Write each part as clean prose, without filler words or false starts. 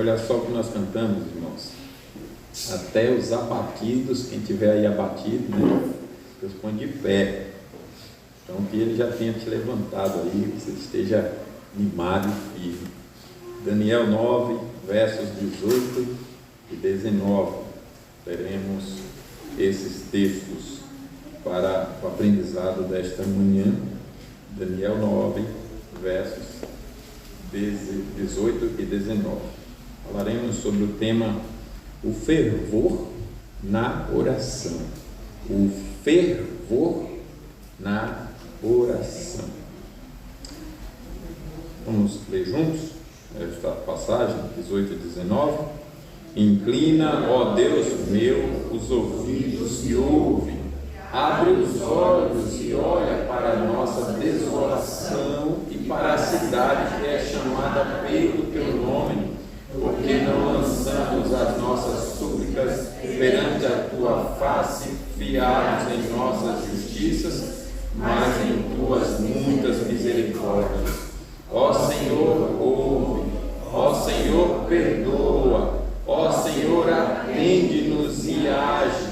olha só o que nós cantamos, irmãos. Até os abatidos, quem tiver aí abatido, né, Deus põe de pé. Então que Ele já tenha te levantado aí, que você esteja animado e firme. Daniel 9, versos 18 e 19. Teremos esses textos para o aprendizado desta manhã. Daniel 9, versos 18 e 19. Falaremos sobre o tema o fervor na oração. O fervor na oração. Vamos ler juntos esta passagem, 18 e 19. Inclina, ó Deus meu, os ouvidos e ouve. Abre os olhos e olha para a nossa desolação e para a cidade que é chamada pelo teu nome, porque não lançamos as nossas súplicas perante a tua face, fiados em nossas justiças, mas em tuas muitas misericórdias. Ó Senhor, ouve. Ó Senhor, perdoa. Ó Senhor, atende-nos e age.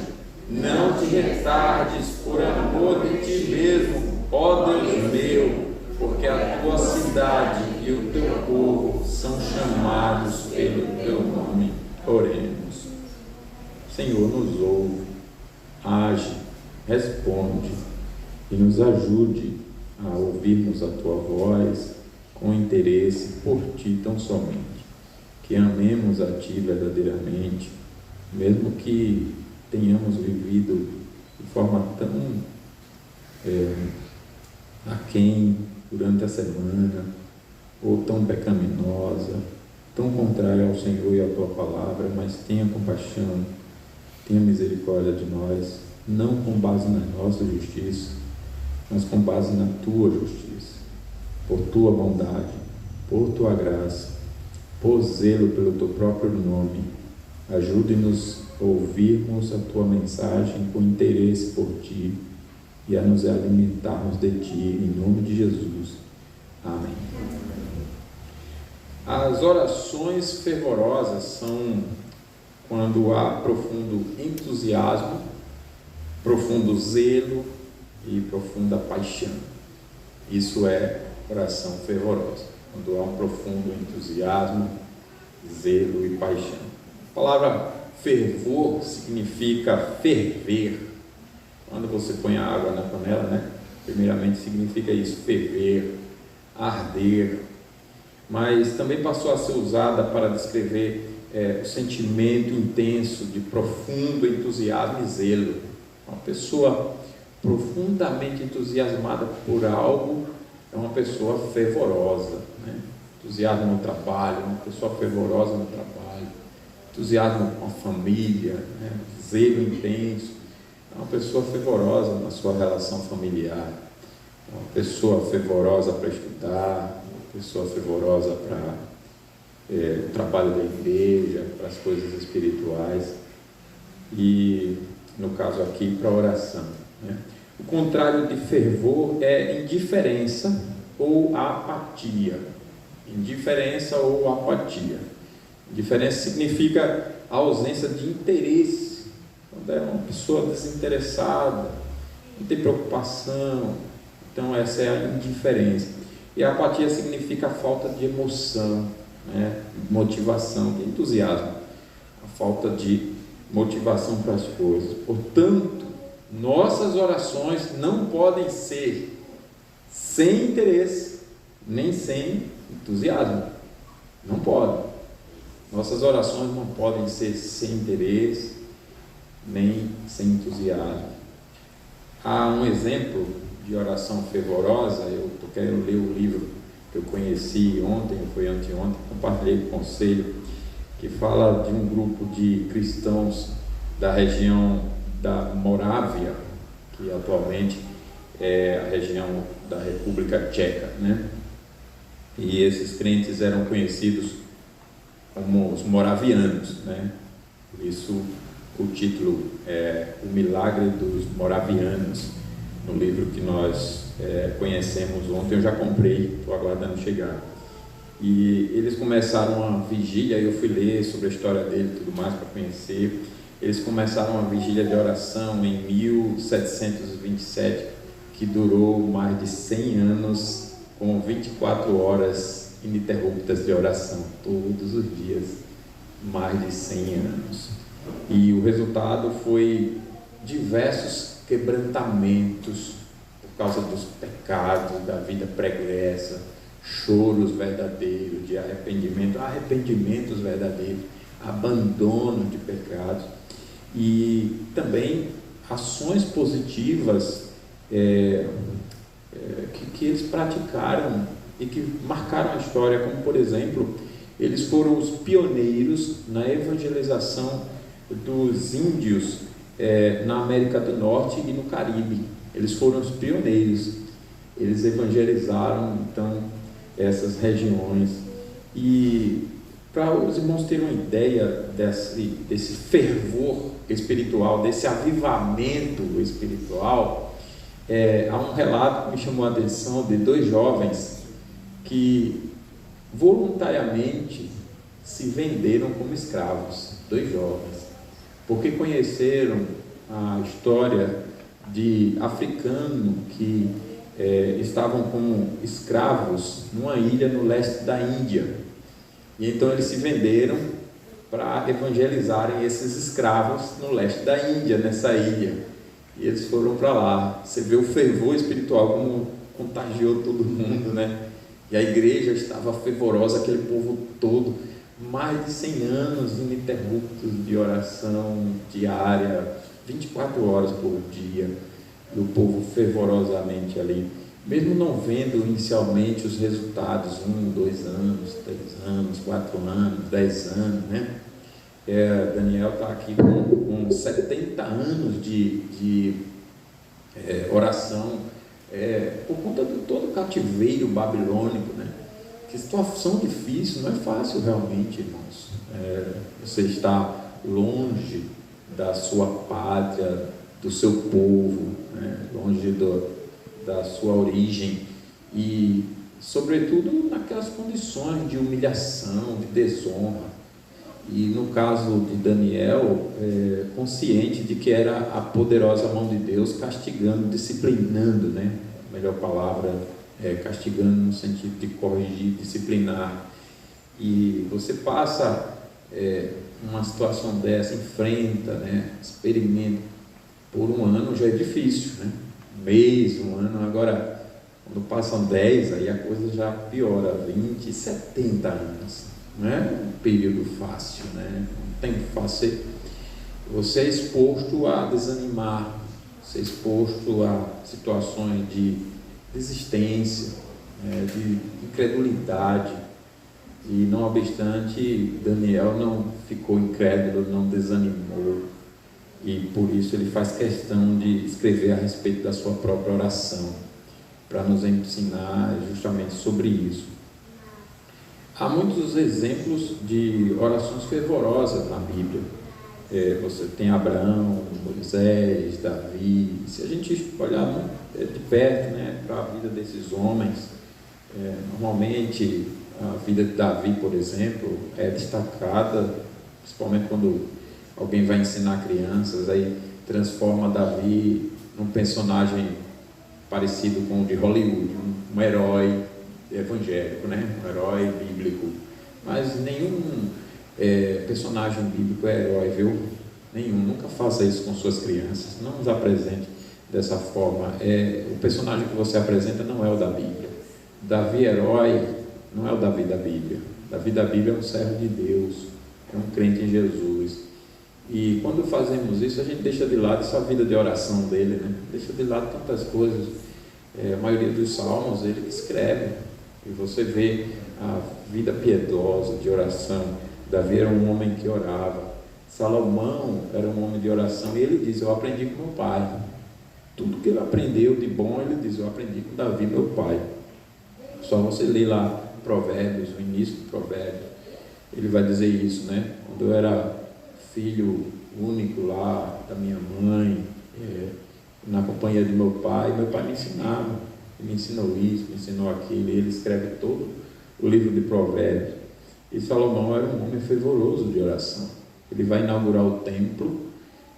Não te retardes por amor de ti mesmo, ó Deus meu, porque a tua cidade e o teu povo são chamados pelo teu nome. Oremos. Senhor, nos ouve, age, responde e nos ajude a ouvirmos a tua voz com interesse por ti tão somente, que amemos a ti verdadeiramente, mesmo que tenhamos vivido de forma tão aquém durante a semana, ou tão pecaminosa, tão contrária ao Senhor e à tua palavra, mas tenha compaixão, tenha misericórdia de nós, não com base na nossa justiça, mas com base na tua justiça, por tua bondade, por tua graça, por zelo pelo teu próprio nome. Ajude-nos a ouvirmos a tua mensagem com interesse por ti e a nos alimentarmos de ti, em nome de Jesus. Amém. As orações fervorosas são quando há profundo entusiasmo, profundo zelo e profunda paixão. Isso é oração fervorosa, quando há um profundo entusiasmo, zelo e paixão. A palavra fervor significa ferver. Quando você põe a água na panela, né? Primeiramente significa isso, ferver, arder. Mas também passou a ser usada para descrever o sentimento intenso de profundo entusiasmo e zelo. Uma pessoa profundamente entusiasmada por algo é uma pessoa fervorosa, né? Entusiasmo no trabalho, uma pessoa fervorosa no trabalho, entusiasmo com a família, né? Zelo intenso, é uma pessoa fervorosa na sua relação familiar, uma pessoa fervorosa para estudar, uma pessoa fervorosa para o trabalho da igreja, para as coisas espirituais e, no caso aqui, para a oração, né? O contrário de fervor é indiferença ou apatia. Indiferença ou apatia. Indiferença significa a ausência de interesse. Quando é uma pessoa desinteressada, não tem preocupação. Então essa é a indiferença. E a apatia significa a falta de emoção, né? Motivação, de entusiasmo. A falta de motivação para as coisas. Portanto, nossas orações não podem ser sem interesse, nem sem entusiasmo. Não podem. Nossas orações não podem ser sem interesse, nem sem entusiasmo. Há um exemplo de oração fervorosa. Eu estou querendo ler o livro que eu conheci ontem, foi anteontem, compartilhei com o conselho, que fala de um grupo de cristãos da região da Morávia, que atualmente é a região da República Tcheca, né? E esses crentes eram conhecidos como os moravianos, né? Por isso o título é O Milagre dos Moravianos, no livro que nós conhecemos ontem. Eu já comprei, estou aguardando chegar. E eles começaram uma vigília, eu fui ler sobre a história dele e tudo mais para conhecer. Eles começaram uma vigília de oração em 1727, que durou mais de 100 anos, com 24 horas ininterruptas de oração, todos os dias, mais de 100 anos. E o resultado foi diversos quebrantamentos por causa dos pecados, da vida pregressa, choros verdadeiros de arrependimento, arrependimentos verdadeiros, abandono de pecados, e também ações positivas que eles praticaram e que marcaram a história, como por exemplo, eles foram os pioneiros na evangelização dos índios na América do Norte e no Caribe. Eles foram os pioneiros, eles evangelizaram então essas regiões. E para os irmãos terem uma ideia desse fervor espiritual, desse avivamento espiritual, há um relato que me chamou a atenção de 2 jovens que voluntariamente se venderam como escravos, 2 jovens, porque conheceram a história de africanos que estavam como escravos numa ilha no leste da Índia. E então eles se venderam para evangelizarem esses escravos no leste da Índia, nessa ilha. E eles foram para lá. Você vê o fervor espiritual como contagiou todo mundo, né? E a igreja estava fervorosa, aquele povo todo, mais de 100 anos ininterruptos de oração diária, 24 horas por dia, e o povo fervorosamente ali, mesmo não vendo inicialmente os resultados, 1, 2 anos, 3 anos, 4 anos, 10 anos, né? Daniel está aqui com 70 anos de oração, por conta de todo o cativeiro babilônico, né? Que situação difícil, não é fácil realmente, irmãos. Você está longe da sua pátria, do seu povo, né? Longe da sua origem, e sobretudo naquelas condições de humilhação, de desonra. E no caso de Daniel, consciente de que era a poderosa mão de Deus castigando, disciplinando, né? A melhor palavra é castigando no sentido de corrigir, disciplinar. E você passa uma situação dessa, enfrenta, né? Experimenta por 1 ano, já é difícil, né? 1 mês, 1 ano, agora quando passam 10, aí a coisa já piora, 20, 70 anos, não é um período fácil, né? Um tempo fácil. Você é exposto a desanimar, você é exposto a situações de desistência, de incredulidade, e não obstante, Daniel não ficou incrédulo, não desanimou, e por isso ele faz questão de escrever a respeito da sua própria oração, para nos ensinar justamente sobre isso. Há muitos exemplos de orações fervorosas na Bíblia. Você tem Abraão, Moisés, Davi. Se a gente olhar de perto, né, para a vida desses homens, normalmente a vida de Davi, por exemplo, é destacada, principalmente quando alguém vai ensinar crianças, aí transforma Davi num personagem parecido com o de Hollywood, um herói evangélico, né? Um herói bíblico. Mas nenhum personagem bíblico é herói, viu? Nenhum. Nunca faça isso com suas crianças. Não nos apresente dessa forma. O personagem que você apresenta não é o da Bíblia. Davi herói não é o Davi da Bíblia. Davi da Bíblia é um servo de Deus, é um crente em Jesus. E quando fazemos isso, a gente deixa de lado essa vida de oração dele, né? Deixa de lado tantas coisas. A maioria dos salmos ele escreve, e você vê a vida piedosa de oração. Davi era um homem que orava, Salomão era um homem de oração, e ele diz: eu aprendi com meu pai. Tudo que ele aprendeu de bom, ele diz: eu aprendi com Davi, meu pai. Só você ler lá Provérbios, o início do Provérbios, ele vai dizer isso, né? Quando eu era filho único lá da minha mãe, na companhia de meu pai me ensinava, ele me ensinou isso, me ensinou aquilo, e ele escreve todo o livro de Provérbios. E Salomão era um homem fervoroso de oração. Ele vai inaugurar o templo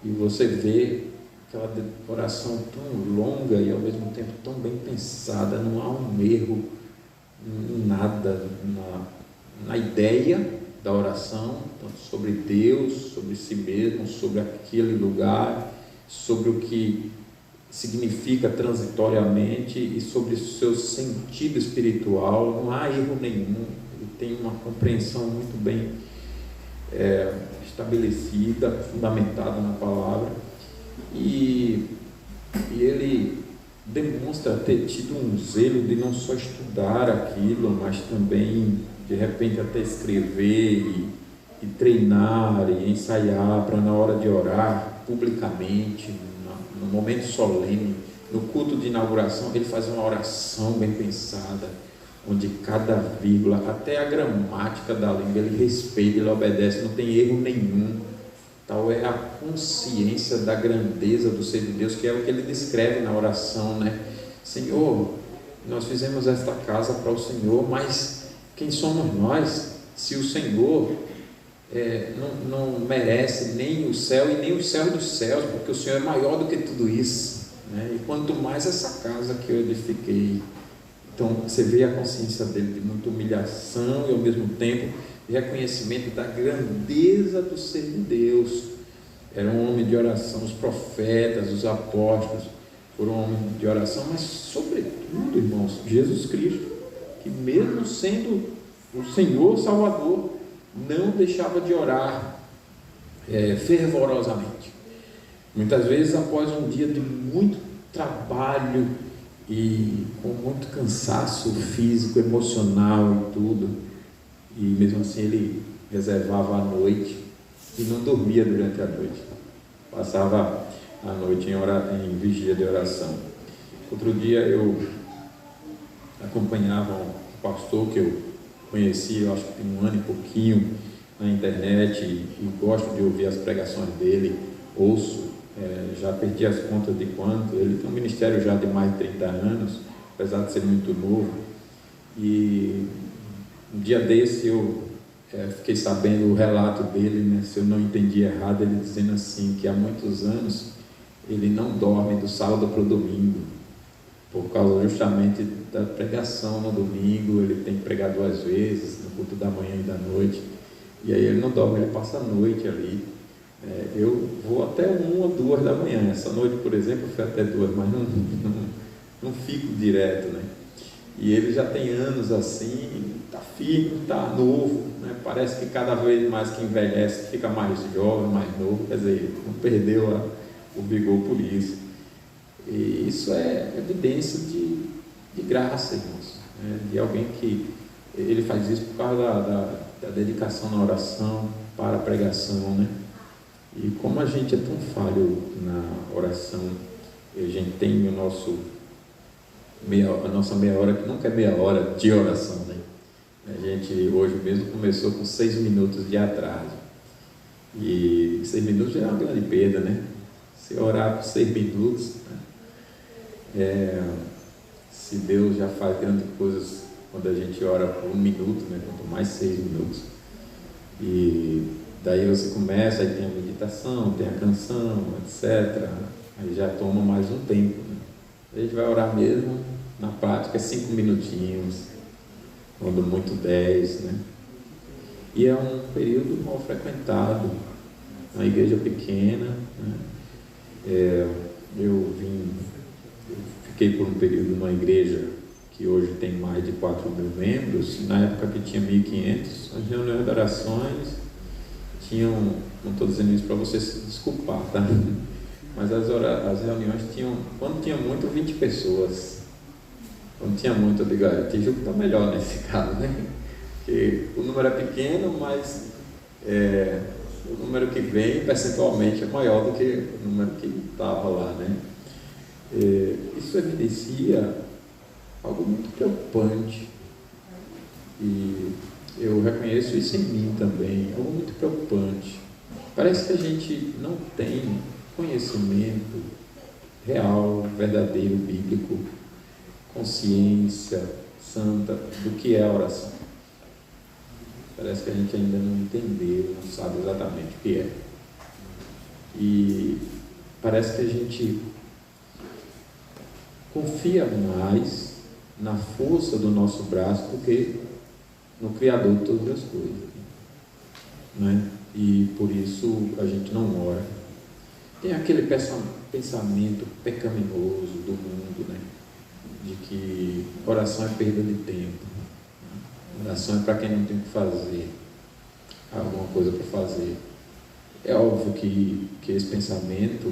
e você vê aquela oração tão longa e ao mesmo tempo tão bem pensada. Não há um erro em nada na ideia da oração, tanto sobre Deus, sobre si mesmo, sobre aquele lugar, sobre o que significa transitoriamente e sobre o seu sentido espiritual. Não há erro nenhum. Ele tem uma compreensão muito bem estabelecida, fundamentada na palavra, e ele demonstra ter tido um zelo de não só estudar aquilo, mas também de repente até escrever e treinar e ensaiar para, na hora de orar publicamente, no momento solene, no culto de inauguração, ele faz uma oração bem pensada, onde cada vírgula, até a gramática da língua, ele respeita, ele obedece, não tem erro nenhum. Tal é a consciência da grandeza do ser de Deus, que é o que ele descreve na oração, né? Senhor, nós fizemos esta casa para o Senhor, mas quem somos nós, se o Senhor não merece nem o céu e nem os céus dos céus, porque o Senhor é maior do que tudo isso, né? E quanto mais essa casa que eu edifiquei. Então você vê a consciência dele de muita humilhação e ao mesmo tempo de reconhecimento da grandeza do ser de Deus. Era um homem de oração. Os profetas, os apóstolos foram homens de oração, mas sobretudo, irmãos, Jesus Cristo, que mesmo sendo o Senhor Salvador, não deixava de orar fervorosamente. Muitas vezes, após um dia de muito trabalho e com muito cansaço físico, emocional e tudo, e mesmo assim ele reservava a noite e não dormia durante a noite, passava a noite em vigília de oração. Outro dia eu acompanhava um pastor que eu conheci, eu acho que tem um ano e pouquinho, na internet, e gosto de ouvir as pregações dele, ouço, já perdi as contas de quanto. Ele tem um ministério já de mais de 30 anos, apesar de ser muito novo, e um dia desse eu fiquei sabendo o relato dele, né, se eu não entendi errado, ele dizendo assim, que há muitos anos ele não dorme do sábado para o domingo, por causa justamente da pregação no domingo. Ele tem que pregar 2 vezes, no culto da manhã e da noite, e aí ele não dorme, ele passa a noite ali. Eu vou até 1 ou 2 da manhã, essa noite, por exemplo, eu fui até 2, mas não fico direto, né? E ele já tem anos assim, está firme, está novo, né? Parece que cada vez mais que envelhece, fica mais jovem, mais novo, quer dizer, não perdeu o vigor por isso. E isso é evidência de graça, irmãos, né? De alguém que ele faz isso por causa da dedicação na oração, para a pregação, né? E como a gente é tão falho na oração, a gente tem a nossa meia hora, que nunca é meia hora de oração, né? A gente hoje mesmo começou com 6 minutos de atraso, e 6 minutos já é uma grande perda, né? Se orar por 6 minutos, né? Se Deus já faz grandes coisas quando a gente ora por 1 minuto, né? Quanto mais 6 minutos. E daí você começa, aí tem a meditação, tem a canção, etc. Aí já toma mais um tempo, né? A gente vai orar mesmo, na prática, 5 minutinhos, quando muito 10, né? E é um período mal frequentado, uma igreja pequena, né? Eu fiquei por um período numa igreja que hoje tem mais de 4.000 membros, na época que tinha 1.500, as reuniões de orações tinham, não estou dizendo isso para você se desculpar, tá? Mas as reuniões tinham, quando tinha muito, 20 pessoas. Quando tinha muito, eu digo, Tijuca está melhor nesse caso, né? Porque o número é pequeno, mas o número que vem percentualmente é maior do que o número que estava lá, né? Isso evidencia algo muito preocupante, e eu reconheço isso em mim também, algo muito preocupante. Parece que a gente não tem conhecimento real, verdadeiro, bíblico, consciência santa do que é a oração. Parece que a gente ainda não entendeu, não sabe exatamente o que é. E parece que a gente confia mais na força do nosso braço do que no Criador de todas as coisas, né? E por isso a gente não ora. Tem aquele pensamento pecaminoso do mundo, né? De que oração é perda de tempo, oração é para quem não tem o que fazer, alguma coisa para fazer. É óbvio que esse pensamento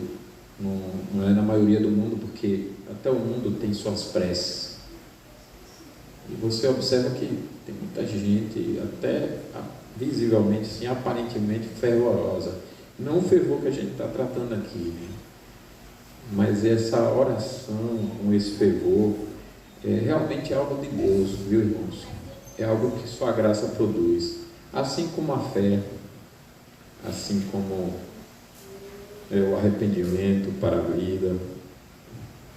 não é na maioria do mundo, porque até o mundo tem suas preces. E você observa que tem muita gente, até visivelmente, assim, aparentemente fervorosa. Não o fervor que a gente está tratando aqui, né? Mas essa oração com esse fervor é realmente algo de Deus, viu, irmãos? É algo que sua graça produz. Assim como a fé, assim como o arrependimento para a vida,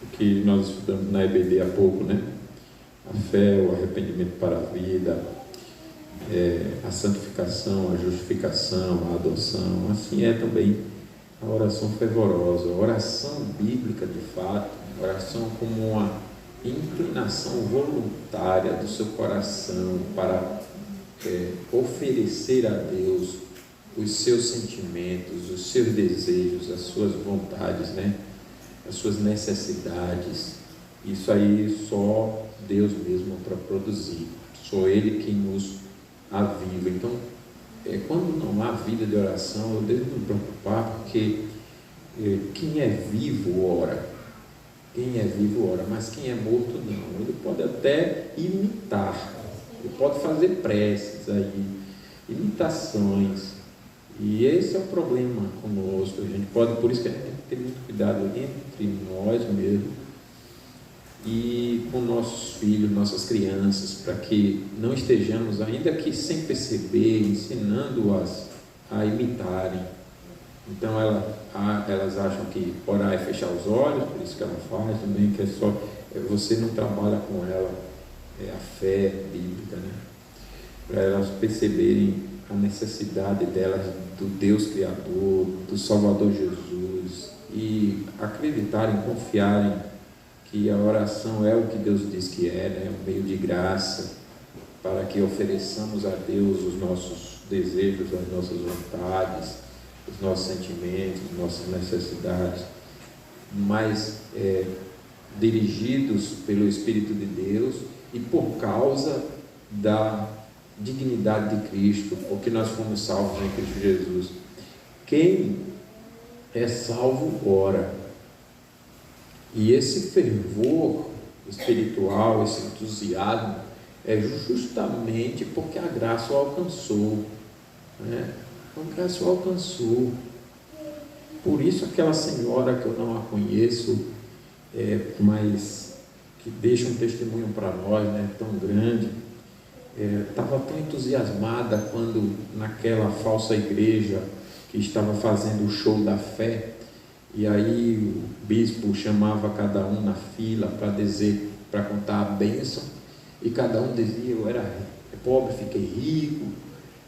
o que nós estudamos na EBD há pouco, né? A fé, o arrependimento para a vida, a santificação, a justificação, a adoção, assim é também a oração fervorosa, a oração bíblica de fato, a oração como uma inclinação voluntária do seu coração para oferecer a Deus os seus sentimentos, os seus desejos, as suas vontades, né? As suas necessidades. Isso aí só Deus mesmo para produzir, só Ele quem nos aviva. Então, quando não há vida de oração, eu devo me preocupar, porque quem é vivo ora, quem é vivo ora, mas quem é morto não. Ele pode até imitar, ele pode fazer preces aí, imitações, e esse é o problema conosco. A gente pode, por isso que a gente tem que ter muito cuidado entre nós mesmos e com nossos filhos, nossas crianças, para que não estejamos, ainda que sem perceber, ensinando-as a imitarem. Então elas acham que orar é fechar os olhos, por isso que ela faz também, que você não trabalha com ela a fé bíblica, né? Para elas perceberem a necessidade delas do Deus Criador, do Salvador Jesus, e acreditarem, confiarem que a oração é o que Deus diz que é, né? Um meio de graça para que ofereçamos a Deus os nossos desejos, as nossas vontades, os nossos sentimentos, as nossas necessidades, mas dirigidos pelo Espírito de Deus e por causa da dignidade de Cristo, porque nós fomos salvos em Cristo Jesus. Quem é salvo ora. E esse fervor espiritual, esse entusiasmo, é justamente porque a graça o alcançou, né? A graça o alcançou. Por isso aquela senhora, que eu não a conheço, mas que deixa um testemunho para nós, né, tão grande, estava tão entusiasmada quando naquela falsa igreja que estava fazendo o show da fé, e aí o bispo chamava cada um na fila para contar a bênção, e cada um dizia: eu era pobre, fiquei rico.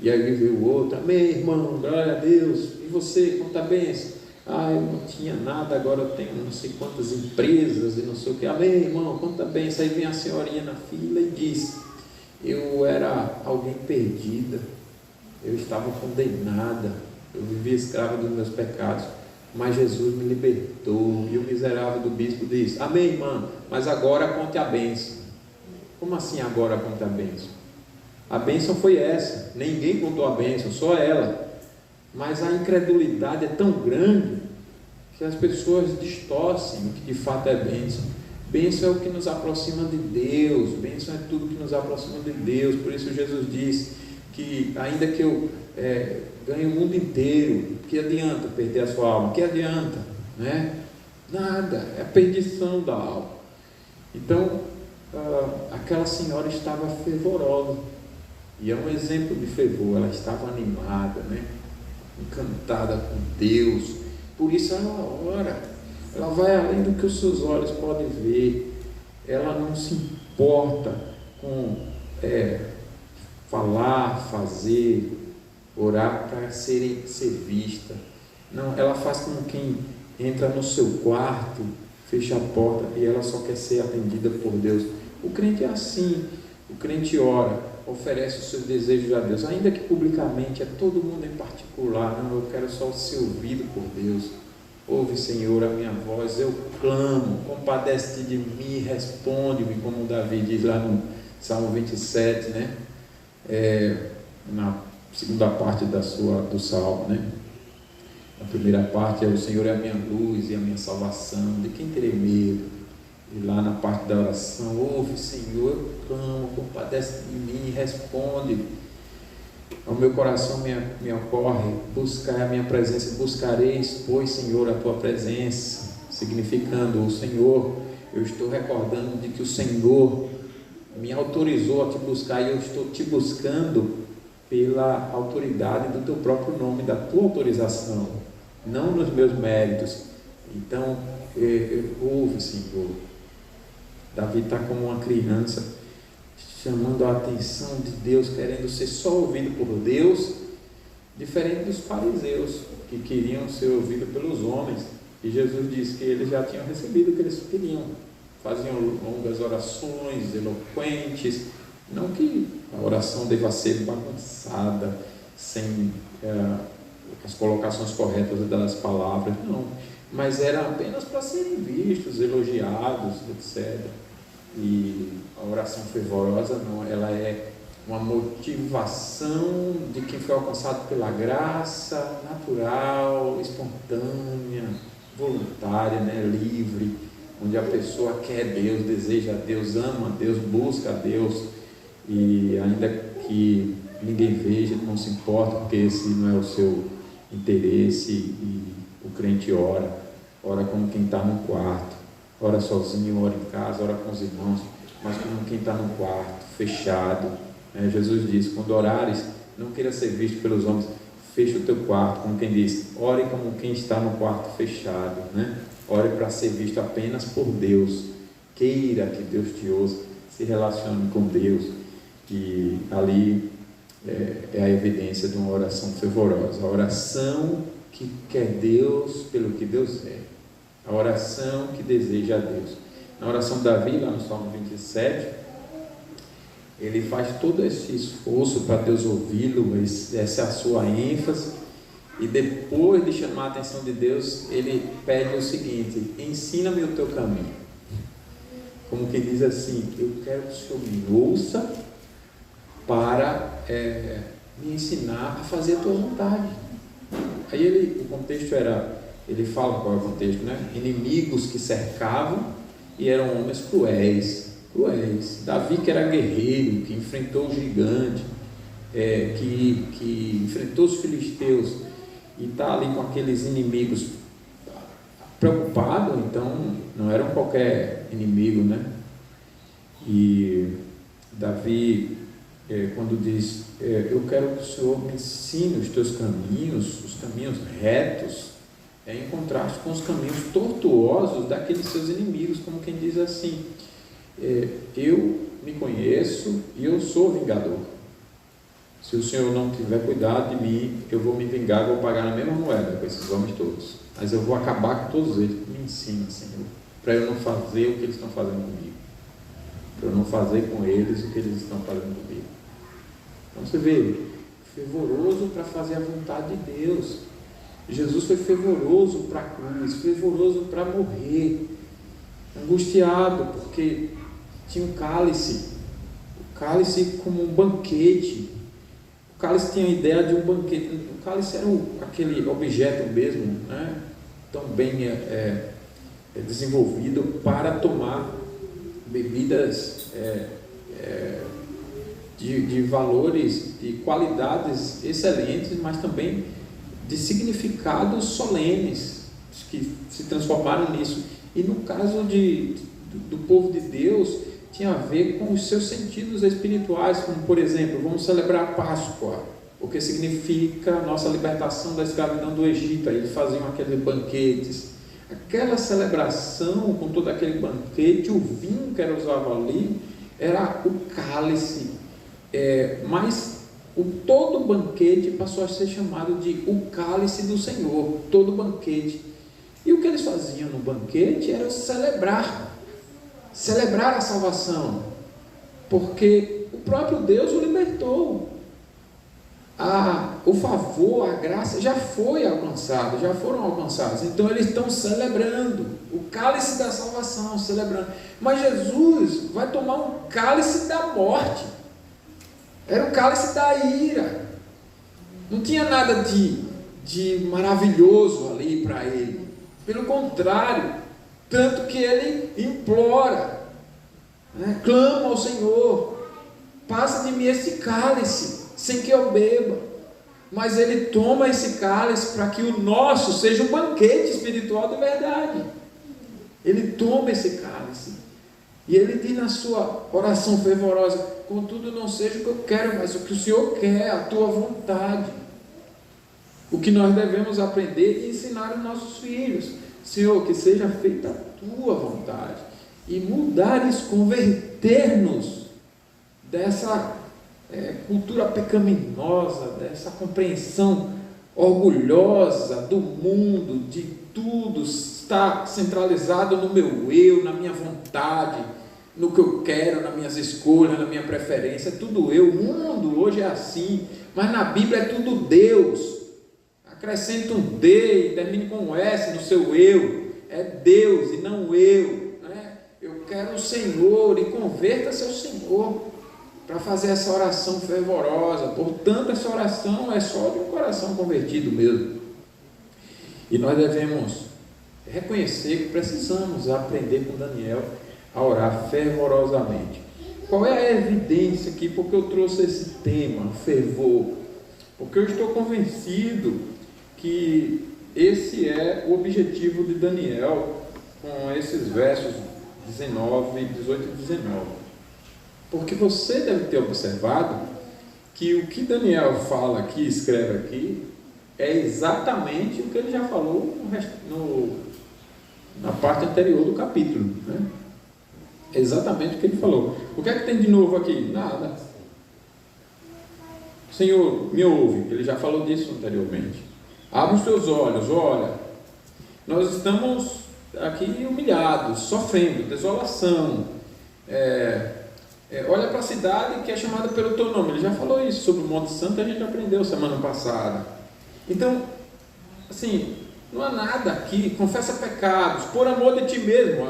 E aí veio o outro: amém, irmão, glória a Deus. E você, conta a bênção? Eu não tinha nada, agora eu tenho não sei quantas empresas e não sei o que. Amém, irmão, conta a bênção. Aí vem a senhorinha na fila e diz: eu era alguém perdida, eu estava condenada, eu vivia escrava dos meus pecados, mas Jesus me libertou. E o miserável do bispo diz: amém, irmã, mas agora conte a bênção. Como assim agora conte a bênção? A bênção foi essa, ninguém contou a bênção, só ela. Mas a incredulidade é tão grande que as pessoas distorcem o que de fato é bênção. Bênção é o que nos aproxima de Deus, bênção é tudo que nos aproxima de Deus. Por isso Jesus diz que ainda que eu ganhe o mundo inteiro, que adianta perder a sua alma? Que adianta, né? Nada, é a perdição da alma. Então aquela senhora estava fervorosa, e é um exemplo de fervor. Ela estava animada, né? Encantada com Deus. Por isso ela ora, ela vai além do que os seus olhos podem ver. Ela não se importa com falar, fazer, orar para ser vista. Não, ela faz como quem entra no seu quarto, fecha a porta e ela só quer ser atendida por Deus. O crente é assim, o crente ora, oferece os seus desejos a Deus, ainda que publicamente, é todo mundo em particular. Não, eu quero só ser ouvido por Deus. Ouve, Senhor, a minha voz, eu clamo, compadece-te de mim, responde-me, como Davi diz lá no Salmo 27, né? Na segunda parte do Salmo, né? A primeira parte é: o Senhor é a minha luz e a minha salvação, de quem terei medo? E lá na parte da oração: ouve, Senhor, eu clamo, compadece de mim, responde-me. Ao meu coração me ocorre: buscar a minha presença, buscareis, pois, Senhor, a tua presença, significando: o Senhor, eu estou recordando de que o Senhor me autorizou a te buscar, e eu estou te buscando pela autoridade do teu próprio nome, da tua autorização, não nos meus méritos. Então, ouve, Senhor. Davi está como uma criança, chamando a atenção de Deus, querendo ser só ouvido por Deus, diferente dos fariseus, que queriam ser ouvidos pelos homens. E Jesus disse que eles já tinham recebido o que eles queriam, faziam longas orações, eloquentes. Não que a oração deva ser bagunçada, sem as colocações corretas das palavras, não, mas era apenas para serem vistos, elogiados, etc. E a oração fervorosa não, ela é uma motivação de quem foi alcançado pela graça natural, espontânea, voluntária, né, livre, onde a pessoa quer Deus, deseja Deus, ama Deus, busca Deus, e ainda que ninguém veja, não se importa, porque esse não é o seu interesse. E o crente ora como quem está no quarto, ora sozinho, ora em casa, ora com os irmãos, mas como quem está no quarto, fechado. Jesus diz: quando orares, não queira ser visto pelos homens, fecha o teu quarto, como quem diz, ore como quem está no quarto fechado, né? Ore para ser visto apenas por Deus, queira que Deus te ouça, se relacione com Deus. E ali é a evidência de uma oração fervorosa, a oração que quer Deus pelo que Deus é, a oração que deseja a Deus. Na oração de Davi, lá no Salmo 27, ele faz todo esse esforço para Deus ouvi-lo, essa é a sua ênfase, e depois de chamar a atenção de Deus, ele pede o seguinte: ensina-me o teu caminho. Como quem diz assim: eu quero que o Senhor me ouça para me ensinar a fazer a tua vontade. Aí o contexto era, ele fala qual é o contexto, né? Inimigos que cercavam, e eram homens cruéis. Davi, que era guerreiro, que enfrentou o gigante, que enfrentou os filisteus, e está ali com aqueles inimigos preocupado. Então não eram qualquer inimigo, né? E Davi, quando diz: eu quero que o Senhor me ensine os teus caminhos, os caminhos retos, em contraste com os caminhos tortuosos daqueles seus inimigos, como quem diz assim: eu me conheço e eu sou vingador. Se o Senhor não tiver cuidado de mim, eu vou me vingar, vou pagar na mesma moeda com esses homens todos, mas eu vou acabar com todos eles. Me ensina, Senhor, para eu não fazer o que eles estão fazendo comigo, para eu não fazer com eles o que eles estão fazendo comigo. Então você vê, fervoroso para fazer a vontade de Deus. Jesus foi fervoroso para a cruz, fervoroso para morrer, angustiado porque tinha um cálice, o cálice como um banquete. O cálice tinha a ideia de um banquete. O cálice era aquele objeto mesmo, né, tão bem desenvolvido para tomar bebidas de valores, de qualidades excelentes, mas também de significados solenes, que se transformaram nisso. E no caso do povo de Deus, tinha a ver com os seus sentidos espirituais, como por exemplo, vamos celebrar a Páscoa, o que significa a nossa libertação da escravidão do Egito. Aí eles faziam aqueles banquetes, aquela celebração com todo aquele banquete, o vinho que era usado ali era o cálice Mas todo banquete passou a ser chamado de o cálice do Senhor, todo banquete. E o que eles faziam no banquete era celebrar a salvação, porque o próprio Deus o libertou. O favor, a graça já foram alcançados. Então eles estão celebrando o cálice da salvação, celebrando. Mas Jesus vai tomar um cálice da morte. Era o cálice da ira. Não tinha nada de maravilhoso ali para ele. Pelo contrário, tanto que ele implora, clama ao Senhor: passa de mim esse cálice, sem que eu beba. Mas ele toma esse cálice para que o nosso seja um banquete espiritual de verdade. Ele toma esse cálice e ele diz na sua oração fervorosa: contudo não seja o que eu quero, mas o que o Senhor quer, a tua vontade. O que nós devemos aprender e ensinar aos nossos filhos: Senhor, que seja feita a tua vontade. E mudar isso, converter-nos dessa cultura pecaminosa, dessa compreensão orgulhosa do mundo, de tudo está centralizado no meu eu, na minha vontade, no que eu quero, nas minhas escolhas, na minha preferência. É tudo eu. O mundo hoje é assim, mas na Bíblia é tudo Deus. Acrescenta um D e termine com um S no seu eu. É Deus e não eu. Eu quero o Senhor, e converta-se ao Senhor para fazer essa oração fervorosa. Portanto, essa oração é só de um coração convertido mesmo. E nós devemos reconhecer que precisamos aprender com Daniel a orar fervorosamente. Qual é a evidência aqui? Porque eu trouxe esse tema, fervor. Porque eu estou convencido que esse é o objetivo de Daniel com esses versos 18 e 19. Porque você deve ter observado que o que Daniel fala aqui, escreve aqui, é exatamente o que ele já falou na parte anterior do capítulo, É exatamente o que ele falou. O que é que tem de novo aqui? Nada. Senhor, me ouve. Ele já falou disso anteriormente. Abre os teus olhos, olha. Nós estamos aqui humilhados, sofrendo, desolação. Olha para a cidade que é chamada pelo teu nome. Ele já falou isso sobre o Monte Santo, a gente aprendeu semana passada. Então, assim, não há nada aqui. Confessa pecados, por amor de ti mesmo.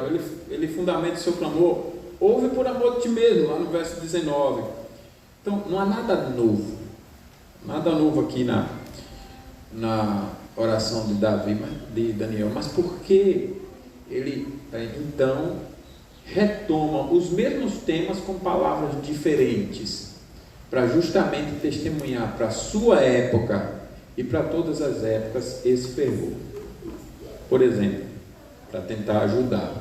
Ele fundamenta o seu clamor. Ouve por amor de ti mesmo, lá no verso 19. Então, não há nada novo. Nada novo aqui na oração de Davi, de Daniel. Mas por que ele, então, retoma os mesmos temas com palavras diferentes, para justamente testemunhar para a sua época e para todas as épocas esse fervor? Por exemplo, para tentar ajudar,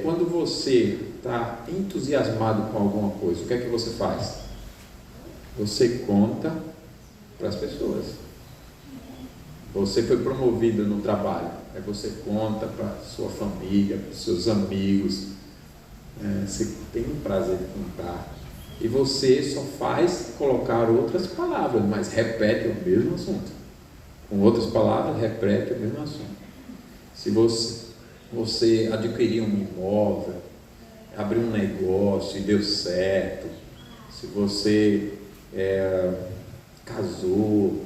quando você está entusiasmado com alguma coisa, o que é que você faz? Você conta para as pessoas. Você foi promovido no trabalho, aí você conta para sua família, para seus amigos, você tem um prazer de contar, e você só faz colocar outras palavras, mas repete o mesmo assunto, com outras palavras, repete o mesmo assunto. Se você adquirir um imóvel, abrir um negócio e deu certo, se você casou,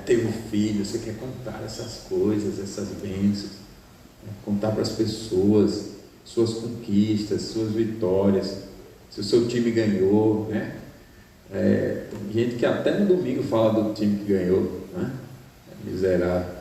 teve um filho, você quer contar essas coisas, essas bênçãos, contar para as pessoas suas conquistas, suas vitórias, se o seu time ganhou, tem gente que até no domingo fala do time que ganhou, miserável,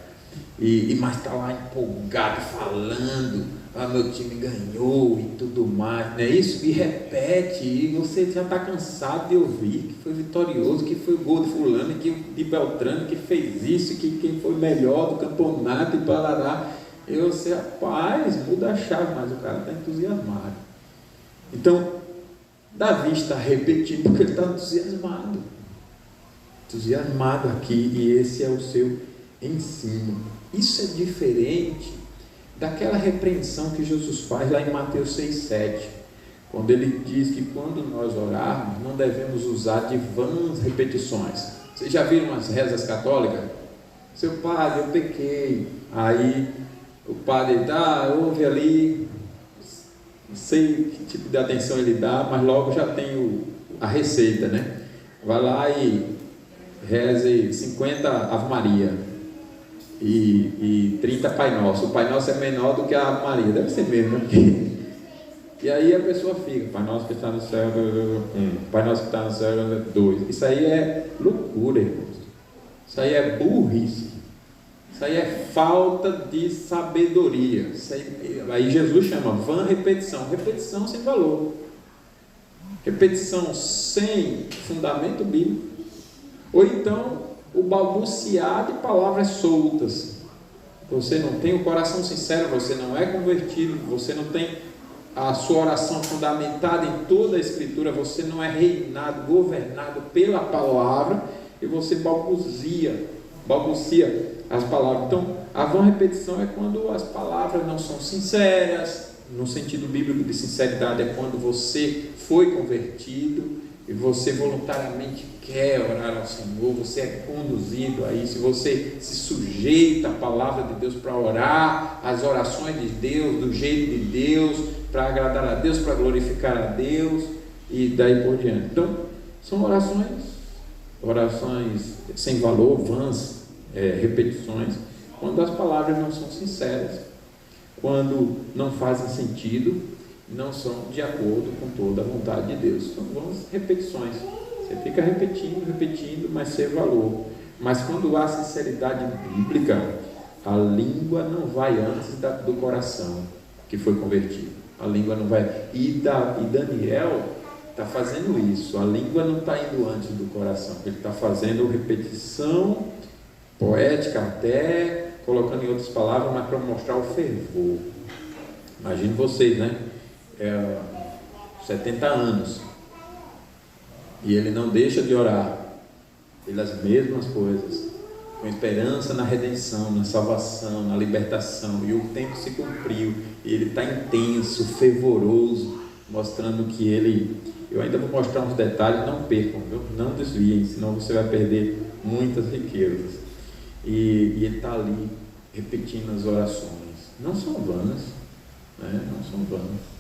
mas está lá empolgado, falando: meu time ganhou e tudo mais, não é isso? E repete, e você já está cansado de ouvir que foi vitorioso, que foi o gol de fulano, de Beltrano, que fez isso, que quem foi melhor do campeonato, e parará. E você, rapaz, muda a chave, mas o cara está entusiasmado. Então, Davi está repetindo porque ele está entusiasmado aqui, e esse é o seu ensino. Isso é diferente daquela repreensão que Jesus faz lá em Mateus 6,7, quando ele diz que quando nós orarmos, não devemos usar de vãs repetições. Vocês já viram as rezas católicas? Seu padre, eu pequei. Aí o padre ouve ali, não sei que tipo de atenção ele dá, mas logo já tem a receita, né? Vai lá e reze 50 Ave Maria e 30 Pai Nosso. O Pai Nosso é menor do que a Ave Maria, deve ser mesmo, né? E aí a pessoa fica, Pai Nosso que está no céu, Pai Nosso que está no céu, 2. Isso aí é loucura, irmãos. Isso aí é burrice. Isso aí é falta de sabedoria. Aí Jesus chama vã repetição. Repetição sem valor. Repetição sem fundamento bíblico. Ou então o balbuciar de palavras soltas. Você não tem o coração sincero, você não é convertido, você não tem a sua oração fundamentada em toda a Escritura, você não é reinado, governado pela palavra, e você balbucia as palavras. Então, a vã repetição é quando as palavras não são sinceras. No sentido bíblico de sinceridade é quando você foi convertido e você voluntariamente quer orar ao Senhor, você é conduzido a isso, você se sujeita à palavra de Deus para orar, às orações de Deus, do jeito de Deus, para agradar a Deus, para glorificar a Deus e daí por diante. Então, são orações sem valor, vãs, repetições, quando as palavras não são sinceras, quando não fazem sentido, não são de acordo com toda a vontade de Deus. São vãs repetições. Você fica repetindo, mas sem valor. Mas quando há sinceridade bíblica, a língua não vai antes do coração que foi convertido. A língua não vai. E Daniel está fazendo isso. A língua não está indo antes do coração. Ele está fazendo repetição poética até, colocando em outras palavras, mas para mostrar o fervor. Imagine vocês, né? 70 anos e ele não deixa de orar pelas mesmas coisas, com esperança na redenção, na salvação, na libertação, e o tempo se cumpriu e ele está intenso, fervoroso, mostrando que eu ainda vou mostrar uns detalhes, não percam, viu? Não desviem, senão você vai perder muitas riquezas. E ele está ali repetindo as orações, não são vãs, né? Não são vãs.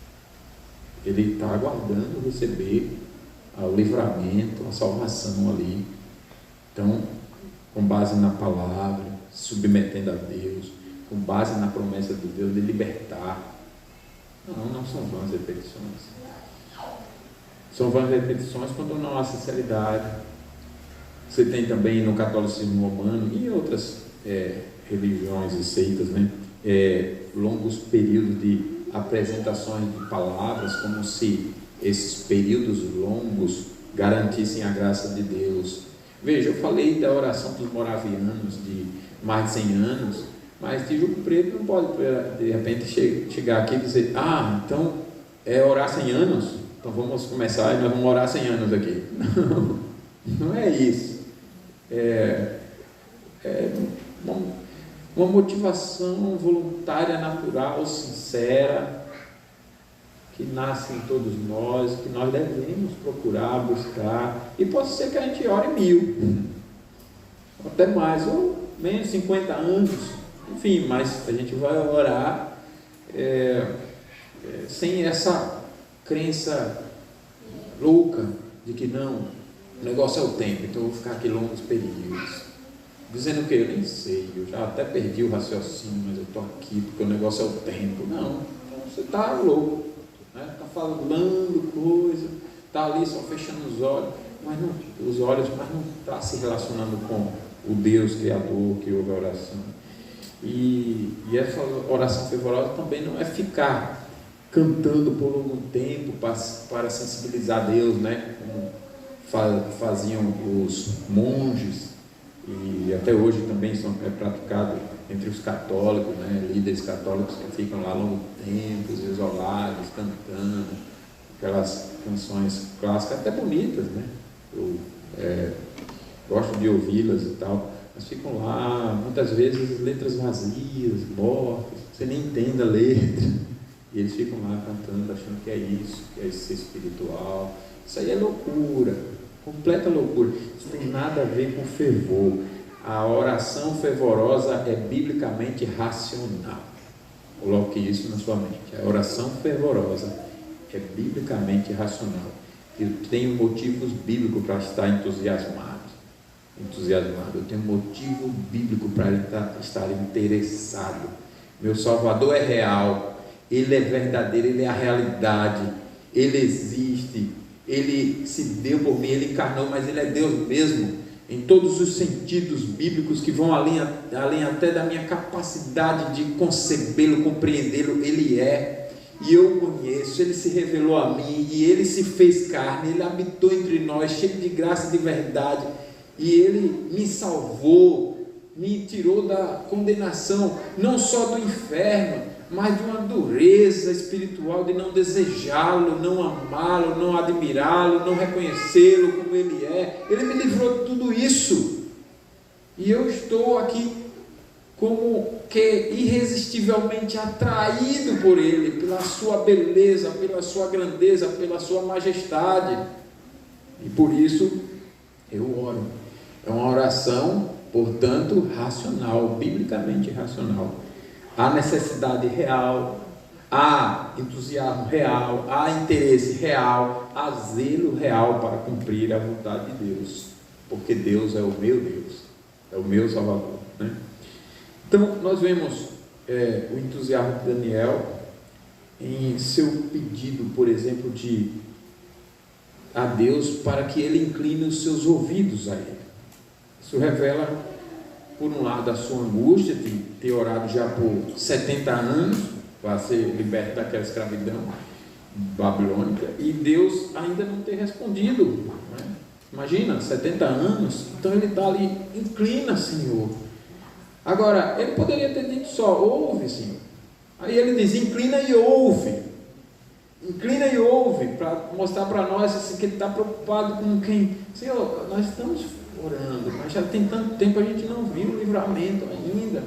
Ele está aguardando receber o livramento, a salvação ali. Então, com base na palavra, submetendo a Deus, com base na promessa de Deus de libertar. Não são vãs repetições. São vãs repetições quando não há sinceridade. Você tem também no catolicismo romano e em outras religiões e seitas, né? Longos períodos de apresentações de palavras, como se esses períodos longos garantissem a graça de Deus. Veja, eu falei da oração dos moravianos de mais de 100 anos, mas Tijuco Preto não pode de repente chegar aqui e dizer, então é orar 100 anos, então vamos começar e nós vamos orar 100 anos aqui. Não é isso. Uma motivação voluntária, natural, sincera, que nasce em todos nós, que nós devemos procurar, buscar, e pode ser que a gente ore 1000, até mais, ou menos 50 anos, enfim, mas a gente vai orar sem essa crença louca de que não, o negócio é o tempo, então eu vou ficar aqui longos períodos. Dizendo que eu nem sei, eu já até perdi o raciocínio, mas eu estou aqui porque o negócio é o tempo. Não, então você está louco, né? Está falando coisa, está ali só fechando os olhos, mas não está se relacionando com o Deus Criador que ouve a oração. E essa oração fervorosa também não é ficar cantando por longo tempo para sensibilizar a Deus, né? Como faziam os monges. E até hoje também é praticado entre os católicos, né? Líderes católicos que ficam lá longo tempo, isolados, cantando aquelas canções clássicas, até bonitas, né? Eu gosto de ouvi-las e tal, mas ficam lá, muitas vezes letras vazias, mortas, você nem entende a letra, E eles ficam lá cantando, achando que é isso ser espiritual. Isso aí é loucura, completa loucura. Isso tem nada a ver com fervor. A oração fervorosa é biblicamente racional. Coloque isso na sua mente. A oração fervorosa é biblicamente racional. Eu tenho motivos bíblicos para estar entusiasmado. Eu tenho motivo bíblico para estar interessado. Meu Salvador é real, Ele é verdadeiro, Ele é a realidade, Ele existe, Ele se deu por mim, Ele encarnou, mas Ele é Deus mesmo, em todos os sentidos bíblicos que vão além até da minha capacidade de concebê-lo, compreendê-lo. Ele é, e eu o conheço, Ele se revelou a mim, e Ele se fez carne, Ele habitou entre nós, cheio de graça e de verdade, e Ele me salvou, me tirou da condenação, não só do inferno, mas de uma dureza espiritual de não desejá-lo, não amá-lo, não admirá-lo, não reconhecê-lo como Ele é. Ele me livrou de tudo isso, e eu estou aqui como que irresistivelmente atraído por Ele, pela sua beleza, pela sua grandeza, pela sua majestade, e por isso eu oro. É uma oração, portanto, racional, biblicamente racional. Há necessidade real, há entusiasmo real, há interesse real, há zelo real para cumprir a vontade de Deus, porque Deus é o meu Deus, é o meu Salvador, né? Então, nós vemos o entusiasmo de Daniel em seu pedido, por exemplo, a Deus para que Ele incline os seus ouvidos a Ele. Isso revela, por um lado, a sua angústia de ter orado já por 70 anos para ser liberto daquela escravidão babilônica, e Deus ainda não ter respondido, né? Imagina, 70 anos, então ele está ali, inclina, Senhor. Agora, ele poderia ter dito só, ouve, Senhor. Aí ele diz, inclina e ouve, para mostrar para nós assim, que ele está preocupado com quem. Senhor, nós estamos orando, mas já tem tanto tempo, a gente não viu o livramento ainda.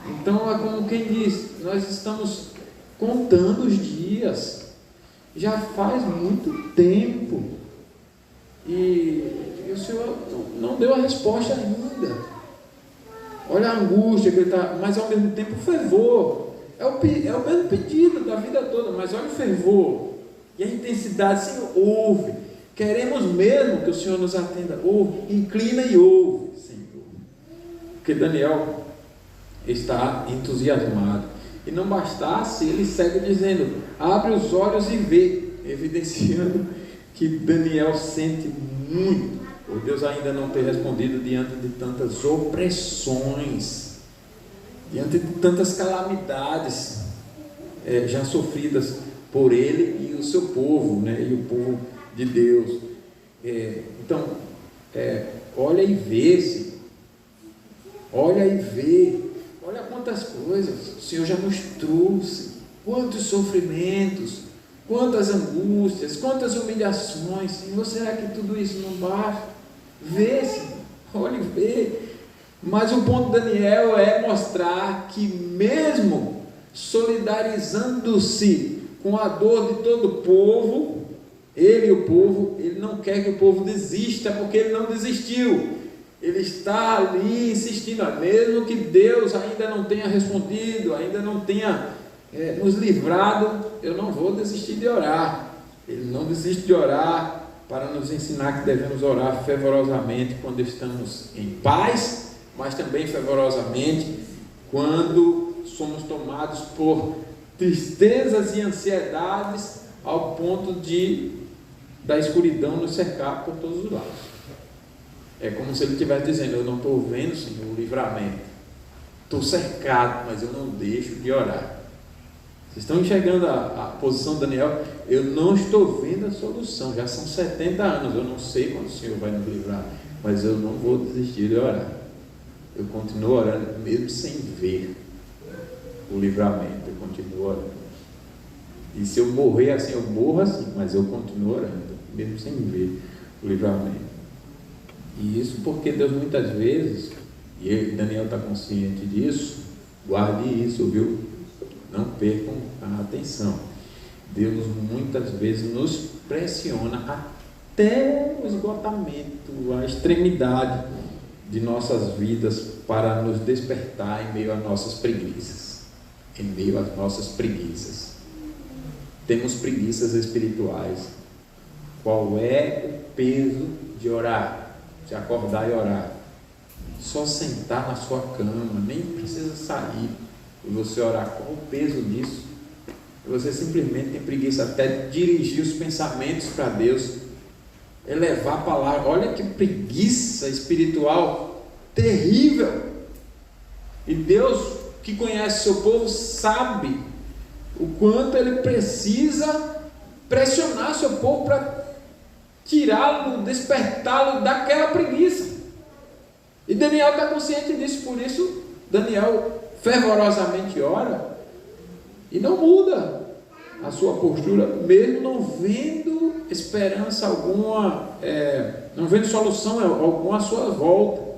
Então é como quem diz, nós estamos contando os dias, já faz muito tempo, e o Senhor não deu a resposta ainda. Olha a angústia que ele está, mas ao mesmo tempo o fervor, é o mesmo pedido da vida toda, mas olha o fervor e a intensidade. Senhor, ouve, queremos mesmo que o Senhor nos atenda, ouve, inclina e ouve, Senhor, porque Daniel está entusiasmado, e não bastasse, ele segue dizendo, abre os olhos e vê, evidenciando que Daniel sente muito por Deus ainda não ter respondido diante de tantas opressões, diante de tantas calamidades já sofridas por ele e o seu povo, né, e o povo de Deus. Então, olha e vê, Senhor, olha e vê, olha quantas coisas o Senhor já nos trouxe, quantos sofrimentos, quantas angústias, quantas humilhações. Senhor, será que tudo isso não basta? Vê, Senhor, olha e vê. Mas o ponto de Daniel é mostrar que mesmo solidarizando-se com a dor de todo o povo, ele e o povo, ele não quer que o povo desista, porque ele não desistiu. Ele está ali insistindo, mesmo que Deus ainda não tenha respondido, ainda não tenha nos livrado, eu não vou desistir de orar. Ele não desiste de orar, para nos ensinar que devemos orar fervorosamente quando estamos em paz, mas também fervorosamente quando somos tomados por tristezas e ansiedades ao ponto da escuridão nos cercar por todos os lados. É como se ele estivesse dizendo, eu não estou vendo, Senhor, o livramento, estou cercado, mas eu não deixo de orar. Vocês estão enxergando a posição de Daniel? Eu não estou vendo a solução, já são 70 anos, eu não sei quando o Senhor vai nos livrar, mas eu não vou desistir de orar. Eu continuo orando, mesmo sem ver o livramento, eu continuo orando. E se eu morrer assim, eu morro assim, mas eu continuo orando, mesmo sem ver o livramento. E isso porque Deus muitas vezes, e Daniel está consciente disso, guarde isso, viu? Não percam a atenção. Deus muitas vezes nos pressiona até o esgotamento, a extremidade de nossas vidas para nos despertar em meio às nossas preguiças. Em meio às nossas preguiças. Temos preguiças espirituais. Qual é o peso de orar? De acordar e orar? Só sentar na sua cama, nem precisa sair e você orar. Qual o peso disso? Você simplesmente tem preguiça até de dirigir os pensamentos para Deus, elevar a palavra. Olha que preguiça espiritual terrível. E Deus, que conhece seu povo, sabe o quanto Ele precisa pressionar seu povo para tirá-lo, despertá-lo daquela preguiça. E Daniel está consciente disso, por isso Daniel fervorosamente ora e não muda a sua postura, mesmo não vendo esperança alguma, não vendo solução alguma à sua volta.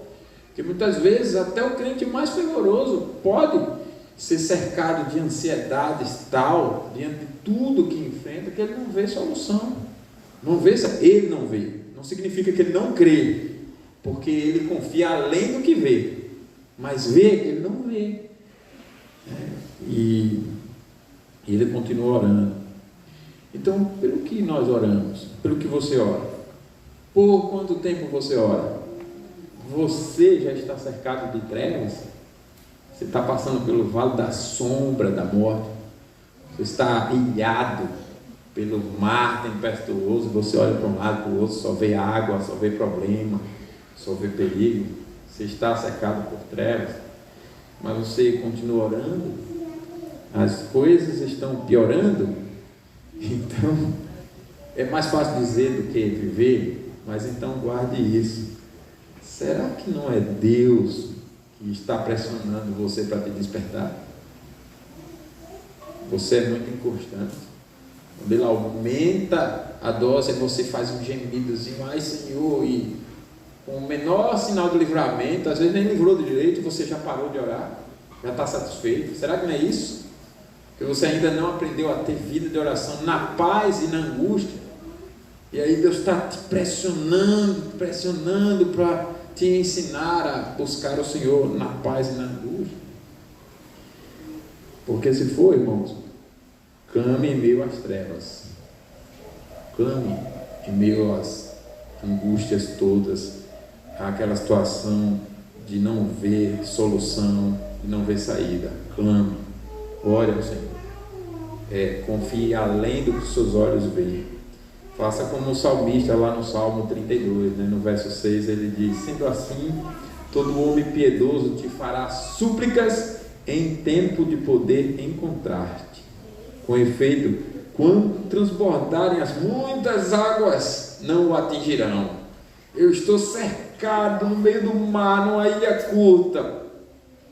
Porque muitas vezes até o crente mais fervoroso pode ser cercado de ansiedades tal, diante de tudo que enfrenta, que ele não vê solução. Ele não vê. Não significa que ele não crê, porque ele confia além do que vê. Mas vê, ele não vê. E ele continua orando. Então, pelo que nós oramos? Pelo que você ora? Por quanto tempo você ora? Você já está cercado de trevas? Você está passando pelo vale da sombra da morte? Você está ilhado pelo mar tempestuoso? Você olha para um lado, para o outro, só vê água, só vê problema, só vê perigo. Você está cercado por trevas, mas você continua orando? As coisas estão piorando? Então, é mais fácil dizer do que viver, mas então guarde isso. Será que não é Deus que está pressionando você para te despertar? Você é muito inconstante. Quando Ele aumenta a dose, você faz um gemidozinho, ai Senhor, e com o menor sinal de livramento, às vezes nem livrou de direito, você já parou de orar, já está satisfeito. Será que não é isso? Que você ainda não aprendeu a ter vida de oração na paz e na angústia, e aí Deus está te pressionando para te ensinar a buscar o Senhor na paz e na angústia. Porque se for, irmãos, clame em meio às trevas, clame em meio às angústias todas, àquela situação de não ver solução, de não ver saída. Clame, ore ao Senhor, confie além do que seus olhos veem. Faça como o salmista lá no Salmo 32, no verso 6, ele diz: sendo assim, todo homem piedoso te fará súplicas em tempo de poder encontrar-te. Com efeito, quando transbordarem as muitas águas, não o atingirão. Eu estou cercado no meio do mar, numa ilha curta,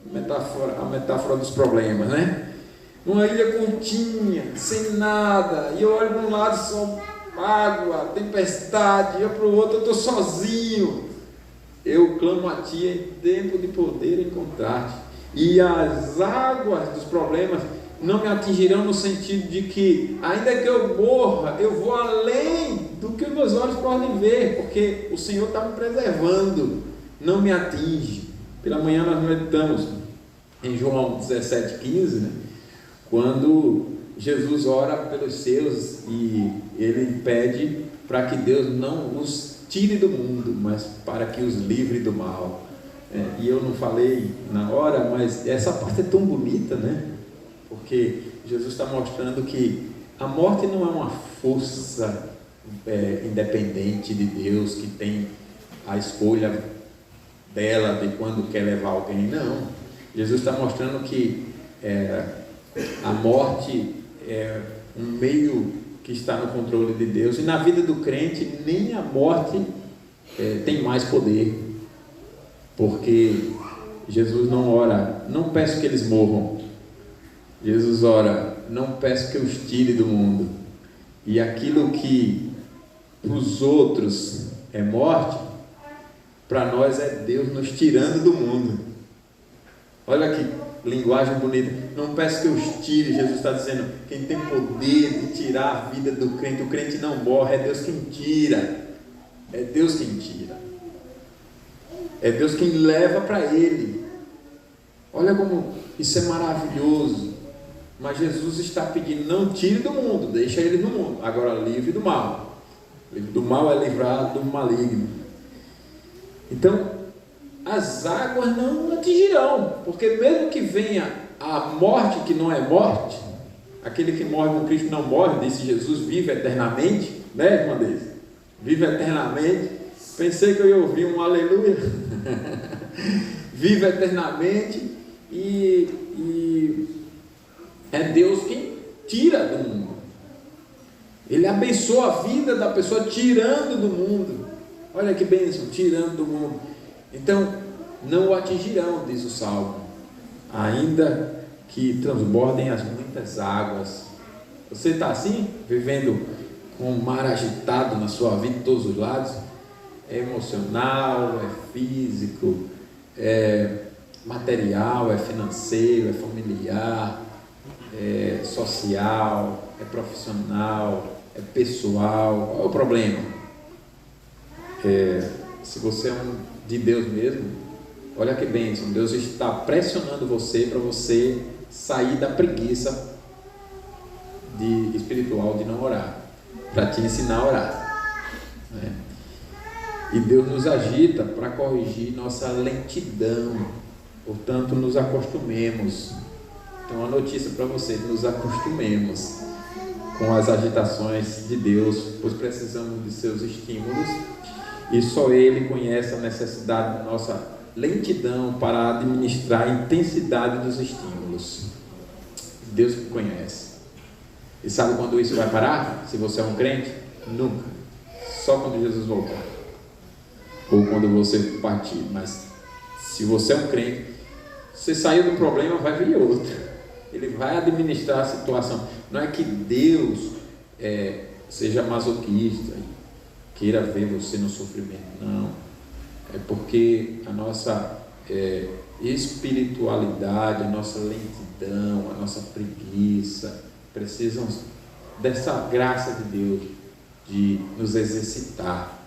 a metáfora dos problemas, numa ilha curtinha, sem nada, e eu olho para um lado só água, tempestade, e para o outro eu estou sozinho. Eu clamo a Ti em tempo de poder encontrar-te, e as águas dos problemas não me atingirão, no sentido de que, ainda que eu morra, eu vou além do que meus olhos podem ver, porque o Senhor está me preservando, não me atinge. Pela manhã nós meditamos em João 17,15, quando Jesus ora pelos seus e ele pede para que Deus não os tire do mundo, mas para que os livre do mal. E eu não falei na hora, mas essa parte é tão bonita, porque Jesus está mostrando que a morte não é uma força independente de Deus, que tem a escolha dela de quando quer levar alguém. Não, Jesus está mostrando que a morte é um meio que está no controle de Deus, e na vida do crente nem a morte tem mais poder, porque Jesus não ora, não peço que eles morram. Jesus ora, não peço que os tire do mundo. E aquilo que para os outros é morte, para nós é Deus nos tirando do mundo. Olha linguagem bonita. Não peço que eu os tire. Jesus está dizendo: quem tem poder de tirar a vida do crente, o crente não morre, é Deus quem tira. É Deus quem tira. É Deus quem leva para Ele. Olha como isso é maravilhoso. Mas Jesus está pedindo: não tire do mundo, deixa ele no mundo. Agora livre do mal. Livre do mal é livrado do maligno. Então, as águas não atingirão, porque mesmo que venha a morte, que não é morte, aquele que morre com Cristo não morre, disse Jesus, vive eternamente, né, irmã Deise? Vive eternamente. Pensei que eu ia ouvir um aleluia. Vive eternamente e é Deus quem tira do mundo. Ele abençoa a vida da pessoa tirando do mundo. Olha que bênção, tirando do mundo. Então, não o atingirão, diz o Salmo, ainda que transbordem as muitas águas. Você está assim, vivendo com o mar agitado na sua vida de todos os lados? É emocional, é físico, é material, é financeiro, é familiar, é social, é profissional, é pessoal. Qual é o problema? Se você é um de Deus mesmo, olha que bênção, Deus está pressionando você para você sair da preguiça espiritual de não orar, para te ensinar a orar, né? E Deus nos agita para corrigir nossa lentidão, portanto nos acostumemos. Então uma notícia para você: nos acostumemos com as agitações de Deus, pois precisamos de seus estímulos, e só Ele conhece a necessidade da nossa lentidão para administrar a intensidade dos estímulos. Deus que conhece. E sabe quando isso vai parar? Se você é um crente? Nunca. Só quando Jesus voltar, ou quando você partir. Mas se você é um crente, você saiu do problema, vai vir outro. Ele vai administrar a situação. Não é que Deus seja masoquista, queira ver você no sofrimento, não. É porque a nossa espiritualidade, a nossa lentidão, a nossa preguiça precisam dessa graça de Deus, de nos exercitar,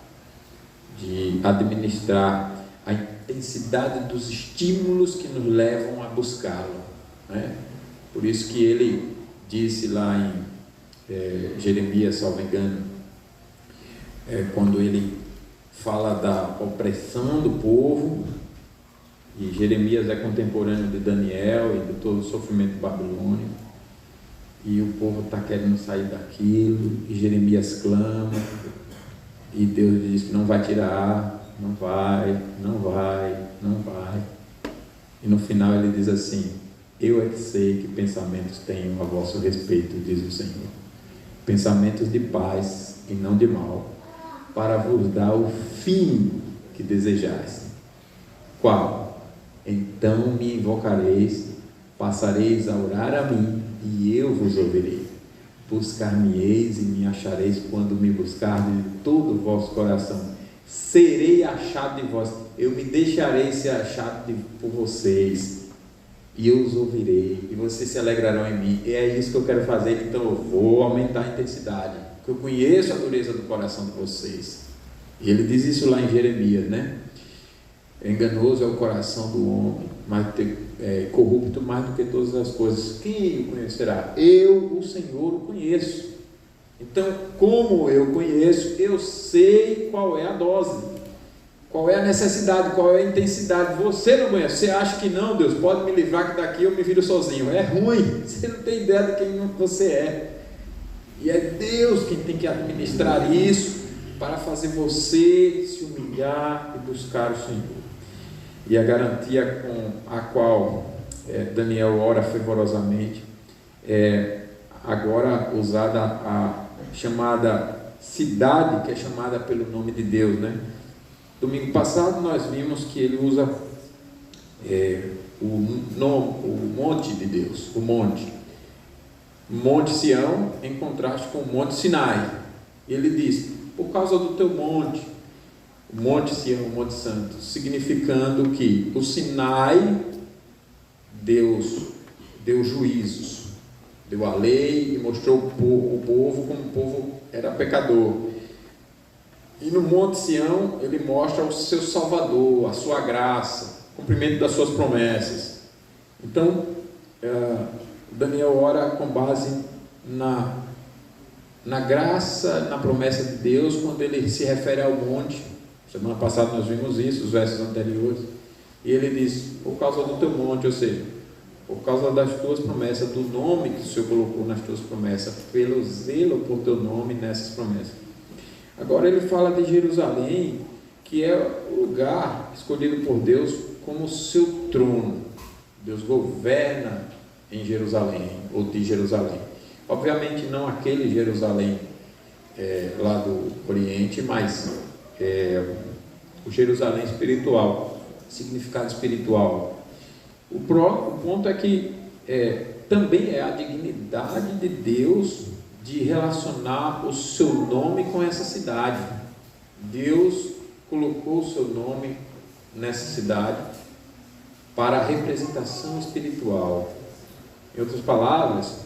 de administrar a intensidade dos estímulos que nos levam a buscá-lo, né? Por isso que ele disse lá em Jeremias, salvo engano, quando ele fala da opressão do povo, e Jeremias é contemporâneo de Daniel e de todo o sofrimento babilônico, e o povo está querendo sair daquilo, e Jeremias clama, e Deus diz que não vai tirar, não vai, não vai, não vai, e no final ele diz assim: eu é que sei que pensamentos tenho a vosso respeito, diz o Senhor, pensamentos de paz e não de mal, para vos dar o fim que desejais. Qual? Então me invocareis, passareis a orar a mim, e eu vos ouvirei. Buscar-me-eis e me achareis quando me buscardes de todo o vosso coração. Serei achado de vós, eu me deixarei ser achado por vocês, e eu os ouvirei, e vocês se alegrarão em mim. E é isso que eu quero fazer. Então eu vou aumentar a intensidade, porque eu conheço a dureza do coração de vocês. E ele diz isso lá em Jeremias, né? Enganoso é o coração do homem, mas corrupto mais do que todas as coisas. Quem o conhecerá? Eu, o Senhor, o conheço. Então, como eu conheço, eu sei qual é a dose, qual é a necessidade, qual é a intensidade. Você não conhece, você acha que não, Deus pode me livrar que daqui eu me viro sozinho. É ruim, você não tem ideia de quem você é. E é Deus quem tem que administrar isso para fazer você se humilhar e buscar o Senhor. E a garantia com a qual Daniel ora fervorosamente é agora usada a chamada cidade, que é chamada pelo nome de Deus, né? Domingo passado nós vimos que ele usa o monte de Deus, o monte Sião, em contraste com o monte Sinai. Ele diz: por causa do teu monte, o monte Sião, o monte santo, significando que o Sinai Deus deu juízos, deu a lei e mostrou o povo como o povo era pecador. E no Monte Sião ele mostra o seu Salvador, a sua graça, o cumprimento das suas promessas. Então Daniel ora com base na graça, na promessa de Deus, quando ele se refere ao monte. Semana passada nós vimos isso, os versos anteriores, e ele diz: por causa do teu monte, ou seja, por causa das tuas promessas, do nome que o Senhor colocou nas tuas promessas, pelo zelo por teu nome nessas promessas. Agora ele fala de Jerusalém, que é o lugar escolhido por Deus como seu trono. Deus governa em Jerusalém, ou de Jerusalém. Obviamente não aquele Jerusalém lá do Oriente, mas o Jerusalém espiritual, significado espiritual. O ponto é que também é a dignidade de Deus de relacionar o seu nome com essa cidade. Deus colocou o seu nome nessa cidade para a representação espiritual. Em outras palavras,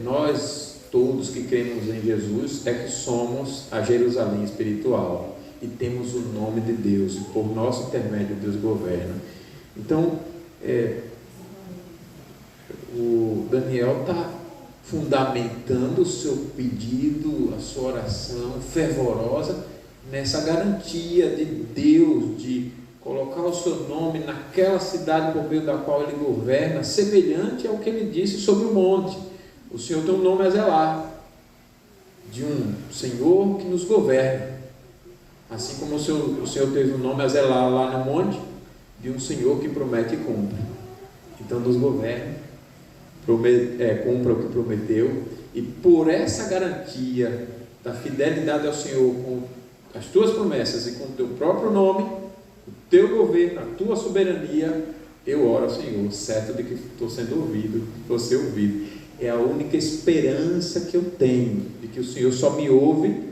nós todos que cremos em Jesus é que somos a Jerusalém espiritual e temos o nome de Deus, e por nosso intermédio Deus governa. Então o Daniel está fundamentando o seu pedido, a sua oração fervorosa nessa garantia de Deus de colocar o seu nome naquela cidade por meio da qual ele governa, semelhante ao que ele disse sobre o monte. O Senhor tem um nome a zelar, de um Senhor que nos governa, assim como o Senhor teve um nome a zelar lá no monte, de um Senhor que promete e cumpre. Então nos governa, cumpra o que prometeu, e por essa garantia da fidelidade ao Senhor com as tuas promessas e com o teu próprio nome, o teu governo, a tua soberania, eu oro ao Senhor, certo de que estou sendo ouvido, vou ser ouvido. É a única esperança que eu tenho, de que o Senhor só me ouve,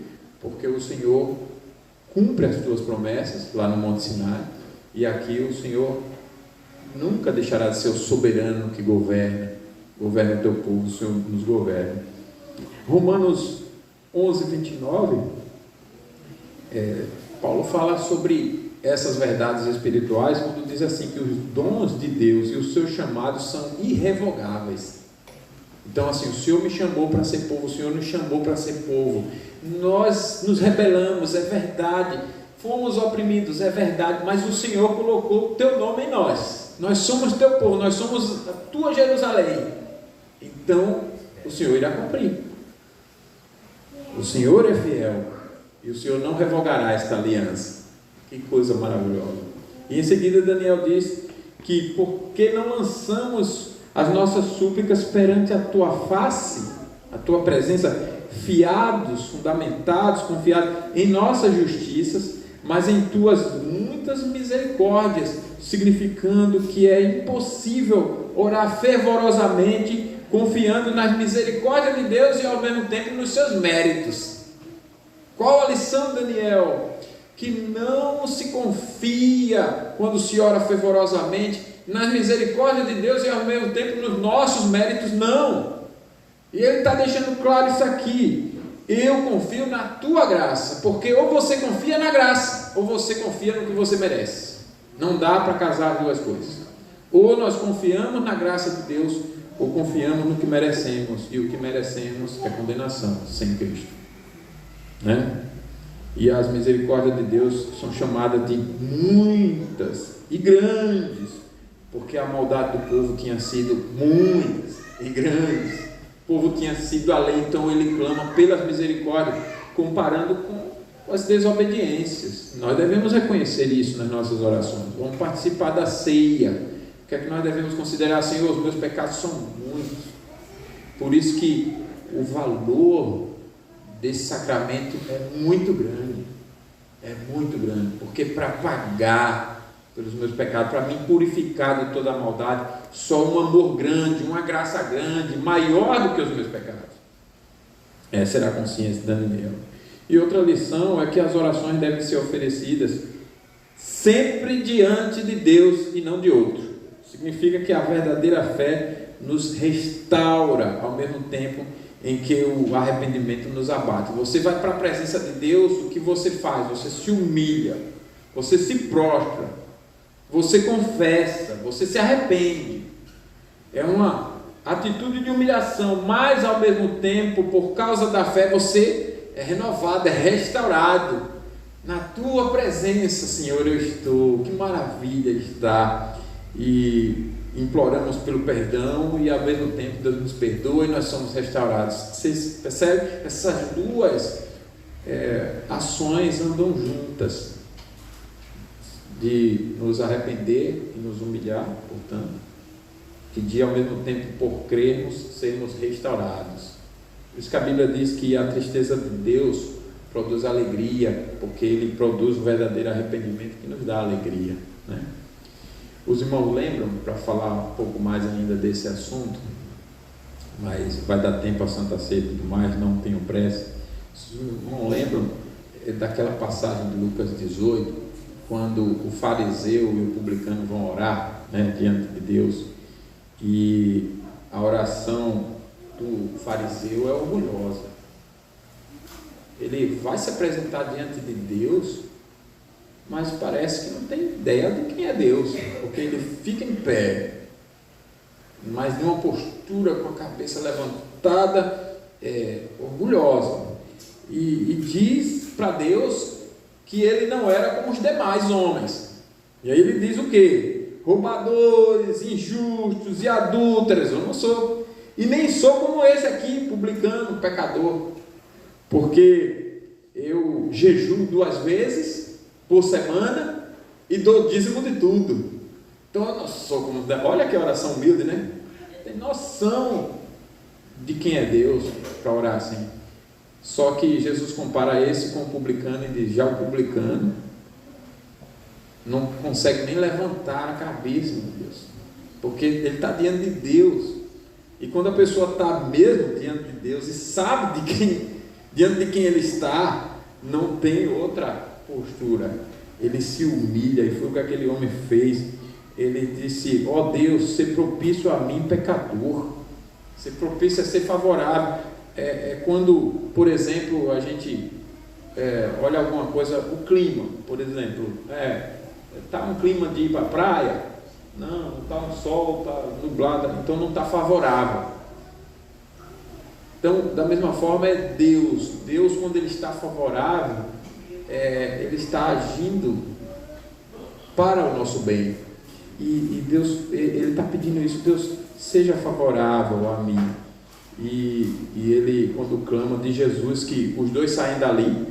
porque o Senhor cumpre as tuas promessas, lá no Monte Sinai, e aqui o Senhor nunca deixará de ser o soberano que governa o teu povo, o Senhor nos governa. Romanos 11, 29, Paulo fala sobre essas verdades espirituais, quando diz assim, que os dons de Deus e os seus chamados são irrevogáveis. Então assim, o Senhor me chamou para ser povo, o Senhor nos chamou para ser povo, nós nos rebelamos, é verdade, fomos oprimidos, é verdade, mas o Senhor colocou o teu nome em nós somos teu povo, nós somos a tua Jerusalém, então o Senhor irá cumprir, o Senhor é fiel, e o Senhor não revogará esta aliança. Que coisa maravilhosa. E em seguida Daniel diz que porque não lançamos as nossas súplicas perante a tua face, a tua presença, fiados, fundamentados, confiados em nossas justiças, mas em tuas muitas misericórdias, significando que é impossível orar fervorosamente, confiando nas misericórdias de Deus e ao mesmo tempo nos seus méritos. Qual a lição, Daniel? Que não se confia, quando se ora fervorosamente, nas misericórdias de Deus e ao mesmo tempo nos nossos méritos, não. E ele está deixando claro isso aqui. Eu confio na tua graça, porque ou você confia na graça, ou você confia no que você merece. Não dá para casar as duas coisas. Ou nós confiamos na graça de Deus, ou confiamos no que merecemos, e o que merecemos é condenação sem Cristo, né? E as misericórdias de Deus são chamadas de muitas e grandes, porque a maldade do povo tinha sido muitas e grandes. O povo tinha sido além, então ele clama pelas misericórdias, comparando com as desobediências. Nós devemos reconhecer isso nas nossas orações. Vamos participar da ceia. O que é que nós devemos considerar? Senhor, os meus pecados são muitos. Por isso que o valor desse sacramento é muito grande, porque para pagar pelos meus pecados, para me purificar de toda a maldade, só um amor grande, uma graça grande, maior do que os meus pecados. Essa era a consciência de Daniel. E outra lição é que as orações devem ser oferecidas sempre diante de Deus e não de outro. Significa que a verdadeira fé nos restaura ao mesmo tempo em que o arrependimento nos abate. Você vai para a presença de Deus, o que você faz? Você se humilha, você se prostra, você confessa, você se arrepende. É uma atitude de humilhação, mas ao mesmo tempo, por causa da fé, você é renovado, é restaurado. Na tua presença, Senhor, eu estou. Que maravilha estar. E imploramos pelo perdão e ao mesmo tempo Deus nos perdoa e nós somos restaurados. Vocês percebem? Essas duas ações andam juntas, de nos arrepender e nos humilhar, portanto, e de ao mesmo tempo, por crermos, sermos restaurados. Por isso que a Bíblia diz que a tristeza de Deus produz alegria, porque Ele produz o verdadeiro arrependimento que nos dá alegria, né? Os irmãos lembram, para falar um pouco mais ainda desse assunto, mas vai dar tempo a Santa Ceia e tudo mais, não tenho pressa. Os irmãos lembram daquela passagem de Lucas 18, quando o fariseu e o publicano vão orar, né, diante de Deus, e a oração do fariseu é orgulhosa. Ele vai se apresentar diante de Deus, mas parece que não tem ideia de quem é Deus, porque ele fica em pé, mas de uma postura com a cabeça levantada, orgulhosa, e diz para Deus que ele não era como os demais homens. E aí ele diz o quê? Roubadores, injustos e adúlteros, eu não sou, e nem sou como esse aqui, publicano, pecador, porque eu jejuo 2 vezes por semana e dou dízimo de tudo. Então eu não sou como... Olha que oração humilde, né? Tem noção de quem é Deus para orar assim. Só que Jesus compara esse com o publicano e diz: já o publicano não consegue nem levantar a cabeça, meu Deus, porque ele está diante de Deus. E quando a pessoa está mesmo diante de Deus e sabe diante de quem ele está, não tem outra postura, ele se humilha, e foi o que aquele homem fez. Ele disse: ó Deus, ser propício a mim, pecador, ser propício a ser favorável. Quando, por exemplo, a gente olha alguma coisa, o clima, por exemplo, está um clima de ir para a praia, não está um sol, está nublado, então não está favorável. Então, da mesma forma é Deus, quando ele está favorável, ele está agindo para o nosso bem, e Deus, ele está pedindo isso: Deus, seja favorável a mim. E ele, quando clama de Jesus, que os dois saem dali,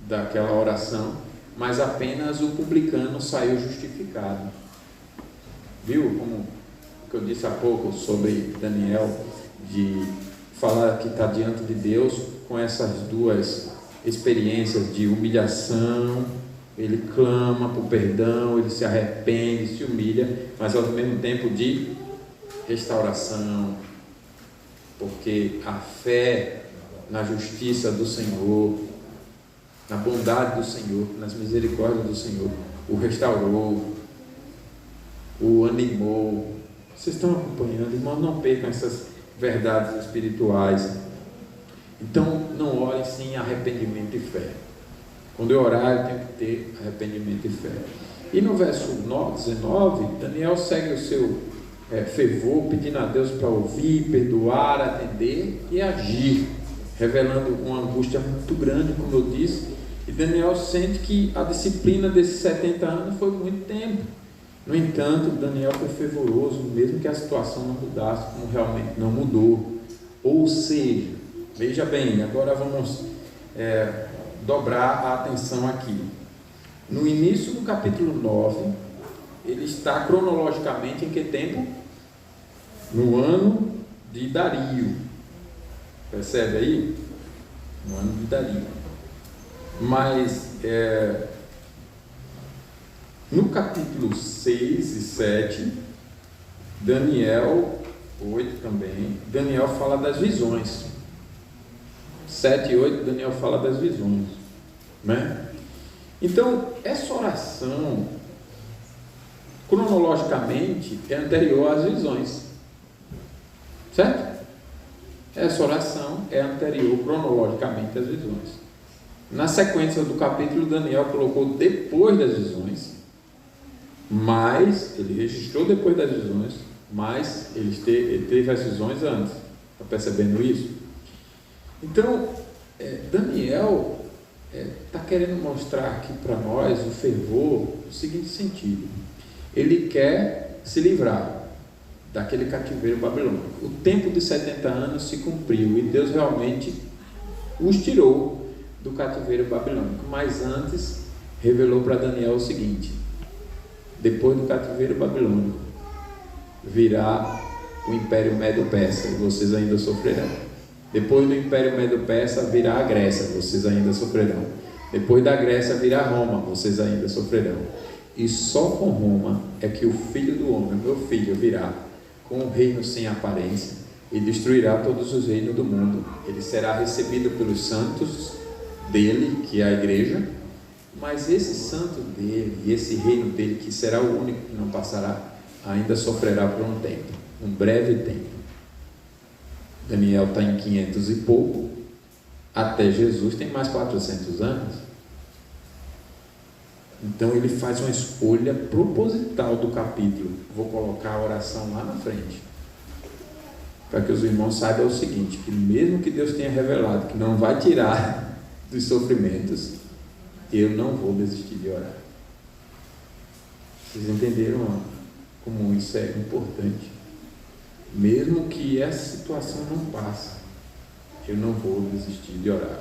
daquela oração, mas apenas o publicano saiu justificado. Viu como o que eu disse há pouco sobre Daniel, de falar que está diante de Deus com essas duas experiências de humilhação. Ele clama por perdão, ele se arrepende, se humilha, mas ao mesmo tempo de restauração, porque a fé na justiça do Senhor, na bondade do Senhor, nas misericórdias do Senhor, o restaurou, o animou. Vocês estão acompanhando, irmãos? Não percam essas verdades espirituais. Então, não ore sem arrependimento e fé. Quando eu orar, eu tenho que ter arrependimento e fé. E no verso 19, Daniel segue o seu fervor, pedindo a Deus para ouvir, perdoar, atender e agir, revelando uma angústia muito grande, como eu disse. E Daniel sente que a disciplina desses 70 anos foi muito tempo. No entanto, Daniel foi fervoroso, mesmo que a situação não mudasse, como realmente não mudou. Ou seja, veja bem, agora vamos dobrar a atenção aqui. No início do capítulo 9, ele está cronologicamente em que tempo? No ano de Dario. Percebe aí? No ano de Dario. Mas no capítulo 6 e 7, Daniel, 8 também, Daniel fala das visões. 7 e 8, Daniel fala das visões, né? Então, essa oração, cronologicamente é anterior às visões, certo? Essa oração é anterior cronologicamente às visões. Na sequência do capítulo, Daniel colocou depois das visões, mas ele registrou depois das visões, mas ele teve as visões antes. Está percebendo isso? Então, Daniel está querendo mostrar aqui para nós o fervor no seguinte sentido: ele quer se livrar daquele cativeiro babilônico. O tempo de 70 anos se cumpriu e Deus realmente os tirou do cativeiro babilônico. Mas antes revelou para Daniel o seguinte: depois do cativeiro babilônico virá o Império Medo-Persa e vocês ainda sofrerão. Depois do Império Medo-Persa virá a Grécia, vocês ainda sofrerão. Depois da Grécia virá Roma, vocês ainda sofrerão. E só com Roma é que o Filho do Homem, meu filho, virá com um reino sem aparência e destruirá todos os reinos do mundo. Ele será recebido pelos santos dele, que é a igreja, mas esse santo dele e esse reino dele, que será o único que não passará, ainda sofrerá por um tempo, um breve tempo. Daniel está em 500 e pouco, até Jesus tem mais 400 anos. Então ele faz uma escolha proposital do capítulo. Vou colocar a oração lá na frente, para que os irmãos saibam o seguinte: que mesmo que Deus tenha revelado que não vai tirar dos sofrimentos, eu não vou desistir de orar. Vocês entenderam como isso é importante? Mesmo que essa situação não passe, eu não vou desistir de orar.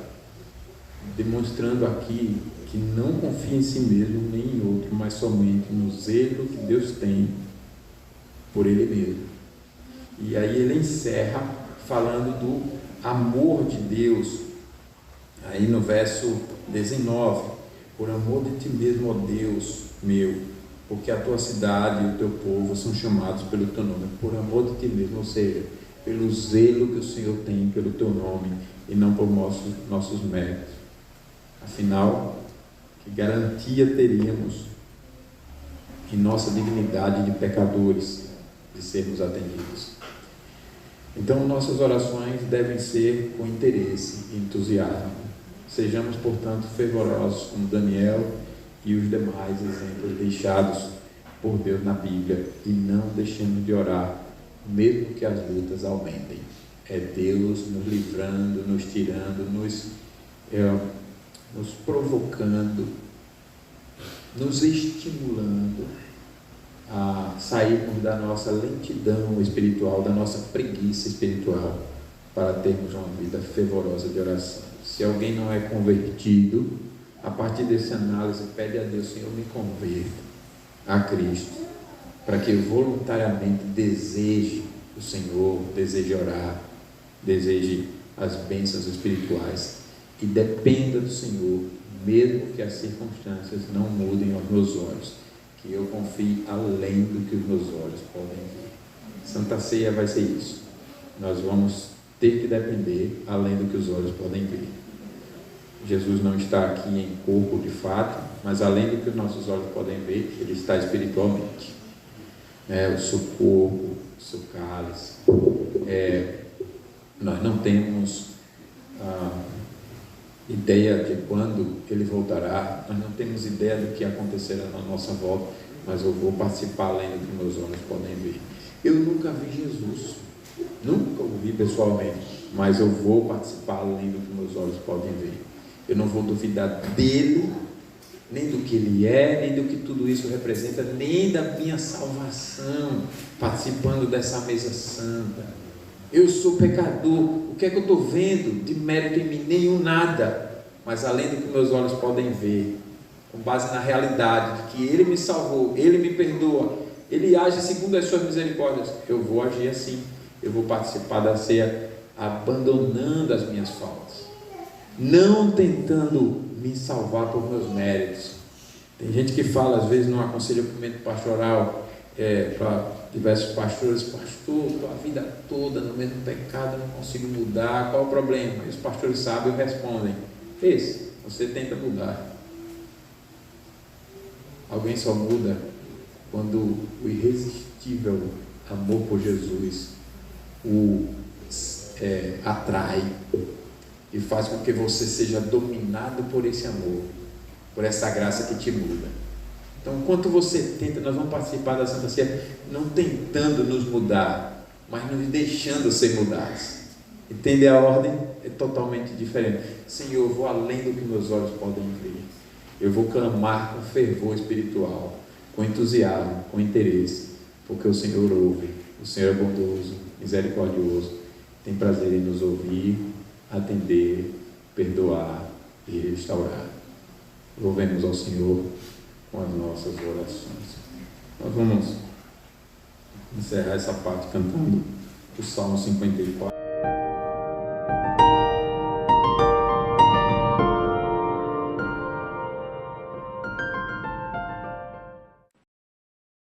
Demonstrando aqui que não confia em si mesmo nem em outro, mas somente no zelo que Deus tem por Ele mesmo. E aí ele encerra falando do amor de Deus, aí no verso 19: por amor de ti mesmo, ó Deus meu, porque a tua cidade e o teu povo são chamados pelo teu nome, por amor de ti mesmo, ou seja, pelo zelo que o Senhor tem pelo teu nome e não por nossos méritos. Afinal, que garantia teríamos em nossa dignidade de pecadores de sermos atendidos? Então, nossas orações devem ser com interesse e entusiasmo. Sejamos, portanto, fervorosos como Daniel e os demais exemplos deixados por Deus na Bíblia, e não deixemos de orar, mesmo que as lutas aumentem. É Deus nos livrando, nos tirando, nos provocando, nos estimulando a sairmos da nossa lentidão espiritual, da nossa preguiça espiritual, para termos uma vida fervorosa de oração. Se alguém não é convertido, a partir dessa análise, pede a Deus: Senhor, me converta a Cristo, para que eu voluntariamente deseje o Senhor, deseje orar, deseje as bênçãos espirituais e dependa do Senhor, mesmo que as circunstâncias não mudem aos meus olhos, que eu confie além do que os meus olhos podem ver. Santa Ceia vai ser isso. Nós vamos ter que depender além do que os olhos podem ver. Jesus não está aqui em corpo de fato, mas além do que os nossos olhos podem ver, Ele está espiritualmente. O seu corpo, o seu cálice. Nós não temos ideia de quando Ele voltará, nós não temos ideia do que acontecerá na nossa volta, mas eu vou participar além do que meus olhos podem ver. Eu nunca vi Jesus, nunca o vi pessoalmente, mas eu vou participar além do que meus olhos podem ver. Eu não vou duvidar dele, nem do que ele é, nem do que tudo isso representa, nem da minha salvação, participando dessa mesa santa. Eu sou pecador, o que é que eu estou vendo de mérito em mim? Nenhum, nada, mas além do que meus olhos podem ver, com base na realidade de que Ele me salvou, Ele me perdoa, Ele age segundo as suas misericórdias, eu vou agir assim, eu vou participar da ceia abandonando as minhas faltas, não tentando me salvar por meus méritos. Tem gente que fala, às vezes, no aconselhamento pastoral, para diversos pastores: pastor, estou a vida toda no mesmo pecado, não consigo mudar, qual o problema? E os pastores sábios respondem: você tenta mudar. Alguém só muda quando o irresistível amor por Jesus o atrai e faz com que você seja dominado por esse amor, por essa graça que te muda. Então, enquanto você tenta, nós vamos participar da Santa Ceia, não tentando nos mudar, mas nos deixando ser mudados. Entende a ordem? É totalmente diferente. Senhor, eu vou além do que meus olhos podem ver. Eu vou clamar com fervor espiritual, com entusiasmo, com interesse, porque o Senhor ouve. O Senhor é bondoso, misericordioso, tem prazer em nos ouvir, atender, perdoar e restaurar. Louvemos ao Senhor com as nossas orações. Nós vamos encerrar essa parte cantando o Salmo 54.